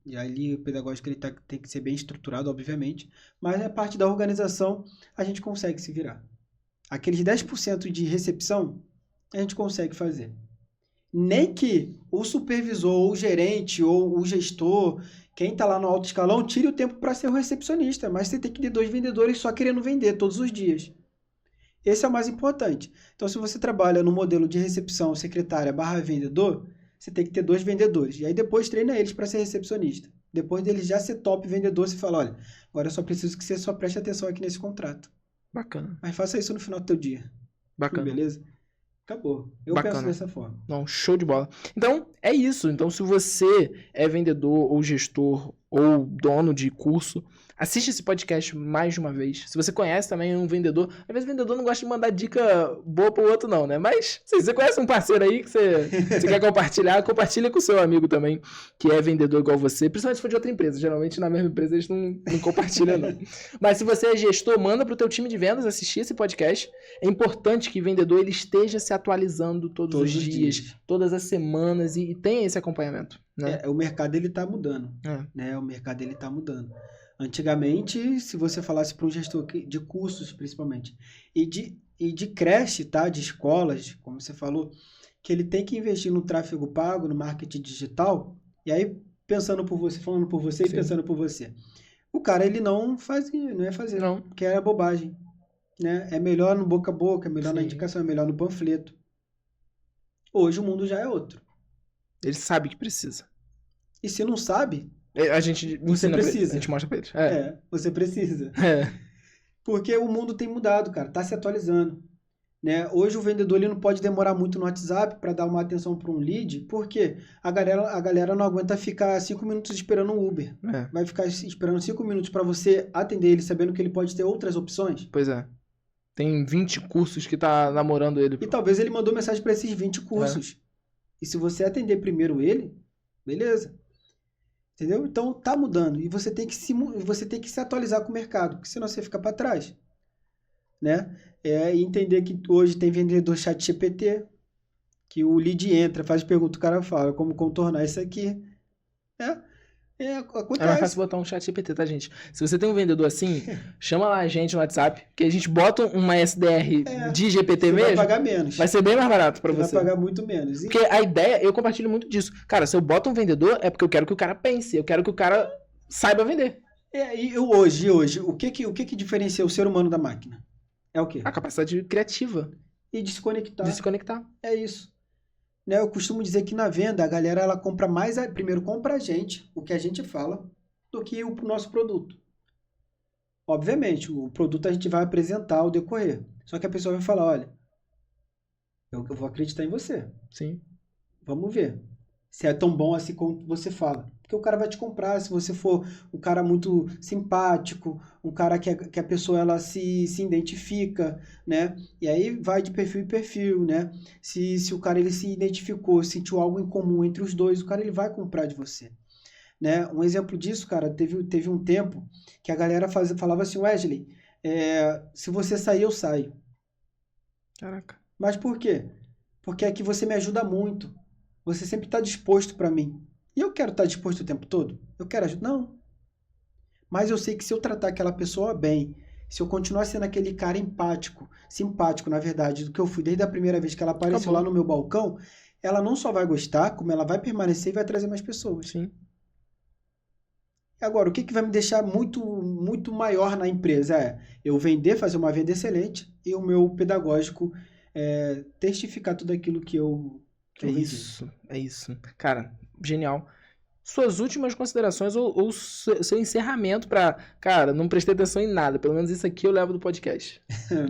e ali o pedagógico ele tem que ser bem estruturado, obviamente, mas a parte da organização a gente consegue se virar. Aqueles 10% de recepção a gente consegue fazer. Nem que o supervisor, ou o gerente, ou o gestor, quem está lá no alto escalão, tire o tempo para ser o recepcionista, mas você tem que ter 2 vendedores só querendo vender todos os dias. Esse é o mais importante. Então, se você trabalha no modelo de recepção, secretária / vendedor, você tem que ter 2 vendedores. E aí depois treina eles para ser recepcionista. Depois deles já ser top vendedor, você fala, olha, agora eu só preciso que você só preste atenção aqui nesse contrato. Bacana. Mas faça isso no final do teu dia. Bacana. Beleza? Acabou. Eu penso dessa forma. Não, show de bola. Então, é isso. Então, se você é vendedor ou gestor ou dono de curso, assiste esse podcast mais de uma vez. Se você conhece também um vendedor, às vezes o vendedor não gosta de mandar dica boa pro outro não, né? Mas se você conhece um parceiro aí que você quer compartilhar, compartilha com o seu amigo também, que é vendedor igual você, principalmente se for de outra empresa. Geralmente na mesma empresa eles não compartilham não. Mas se você é gestor, manda pro teu time de vendas assistir esse podcast. É importante que o vendedor ele esteja se atualizando todos os dias, todas as semanas e tenha esse acompanhamento. Né? O mercado ele tá mudando. Né? O mercado ele tá mudando. Antigamente, se você falasse para um gestor de cursos, principalmente, e de creche, tá? De escolas, como você falou, que ele tem que investir no tráfego pago, no marketing digital, e aí pensando por você, falando por você e pensando por você. O cara, ele não fazia, não ia fazer. Não. Porque era bobagem. Né? É melhor no boca a boca, é melhor na Sim. indicação, é melhor no panfleto. Hoje o mundo já é outro. Ele sabe que precisa. E se não sabe, A gente você ensina pra precisa. eles, a gente mostra pra eles. Você precisa. É. Porque o mundo tem mudado, cara, tá se atualizando. Né? Hoje o vendedor ele não pode demorar muito no WhatsApp para dar uma atenção para um lead, porque a galera não aguenta ficar 5 minutos esperando um Uber. É. Vai ficar esperando 5 minutos para você atender ele, sabendo que ele pode ter outras opções. Pois é. Tem 20 cursos que tá namorando ele. E talvez ele mandou mensagem para esses 20 cursos. E se você atender primeiro ele, beleza. Entendeu? Então tá mudando. E você tem que se atualizar com o mercado, porque senão você fica para trás. Né? E entender que hoje tem vendedor chat GPT, que o lead entra, faz pergunta, o cara fala como contornar isso aqui. É mais Acontece. fácil botar um chat GPT, tá, gente? Se você tem um vendedor assim, chama lá a gente no WhatsApp, que a gente bota uma SDR de GPT Você mesmo, vai pagar menos. vai ser bem mais barato pra Você você. vai pagar muito menos. Porque a ideia, eu compartilho muito disso. Cara, se eu boto um vendedor, é porque eu quero que o cara pense, eu quero que o cara saiba vender. E hoje, o que diferencia o ser humano da máquina? É o quê? A capacidade criativa E de se conectar. de se conectar. É isso. Né? Eu costumo dizer que na venda, a galera ela compra mais, primeiro compra a gente, o que a gente fala, do que o nosso produto. Obviamente, o produto a gente vai apresentar ao decorrer. Só que a pessoa vai falar, olha, eu vou acreditar em você. Sim. Vamos ver se é tão bom assim como você fala. Porque o cara vai te comprar se você for um cara muito simpático, um cara que a pessoa ela se identifica, né? E aí vai de perfil em perfil, né? Se o cara ele se identificou, sentiu algo em comum entre os dois, o cara ele vai comprar de você. Né? Um exemplo disso, cara, teve um tempo que a galera falava assim, Wesley, se você sair, eu saio. Caraca. Mas por quê? Porque é que você me ajuda muito. Você sempre está disposto para mim. E eu quero estar disposto o tempo todo? Eu quero ajudar? Não. Mas eu sei que se eu tratar aquela pessoa bem, se eu continuar sendo aquele cara empático, simpático, na verdade, do que eu fui desde a primeira vez que ela apareceu lá no meu balcão, ela não só vai gostar, como ela vai permanecer e vai trazer mais pessoas. Sim. Agora, o que vai me deixar muito, muito maior na empresa é eu vender, fazer uma venda excelente e o meu pedagógico testificar tudo aquilo que eu É isso. Cara, genial. Suas últimas considerações ou seu encerramento pra... Cara, não prestei atenção em nada. Pelo menos isso aqui eu levo do podcast.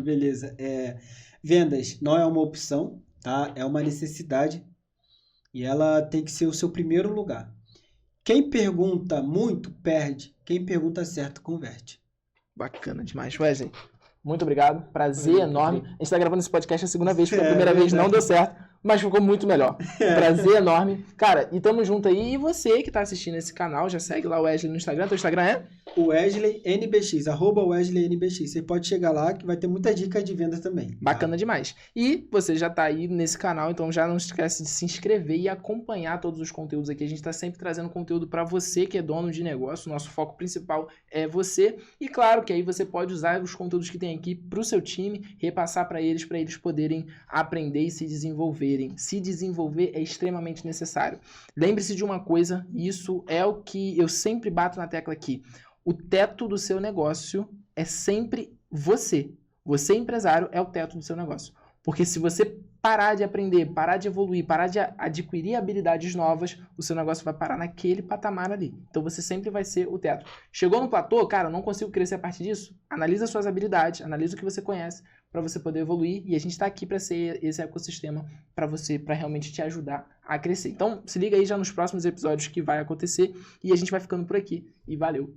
Beleza. Vendas não é uma opção, tá? É uma necessidade e ela tem que ser o seu primeiro lugar. Quem pergunta muito, perde. Quem pergunta certo, converte. Bacana demais. Wesley, muito obrigado. Prazer enorme. A gente tá gravando esse podcast a segunda vez, porque a primeira vez não deu certo, mas ficou muito melhor. Prazer enorme. Cara, e tamo junto aí. E você que tá assistindo esse canal, já segue lá o Wesley no Instagram. Teu Instagram é? Wesley NBX, @Wesley NBX. Você pode chegar lá que vai ter muita dica de venda também. Bacana demais. E você já tá aí nesse canal, então já não esquece de se inscrever e acompanhar todos os conteúdos aqui. A gente tá sempre trazendo conteúdo para você que é dono de negócio. O nosso foco principal é você. E claro que aí você pode usar os conteúdos que tem aqui pro seu time, repassar para eles poderem aprender e se desenvolverem. Se desenvolver é extremamente necessário. Lembre-se de uma coisa, e isso é o que eu sempre bato na tecla aqui. O teto do seu negócio é sempre você. Você, empresário, é o teto do seu negócio. Porque se você parar de aprender, parar de evoluir, parar de adquirir habilidades novas, o seu negócio vai parar naquele patamar ali. Então você sempre vai ser o teto. Chegou no platô, cara, não consigo crescer a partir disso? Analisa suas habilidades, analisa o que você conhece para você poder evoluir. E a gente está aqui para ser esse ecossistema para você, para realmente te ajudar a crescer. Então se liga aí já nos próximos episódios que vai acontecer e a gente vai ficando por aqui. E valeu!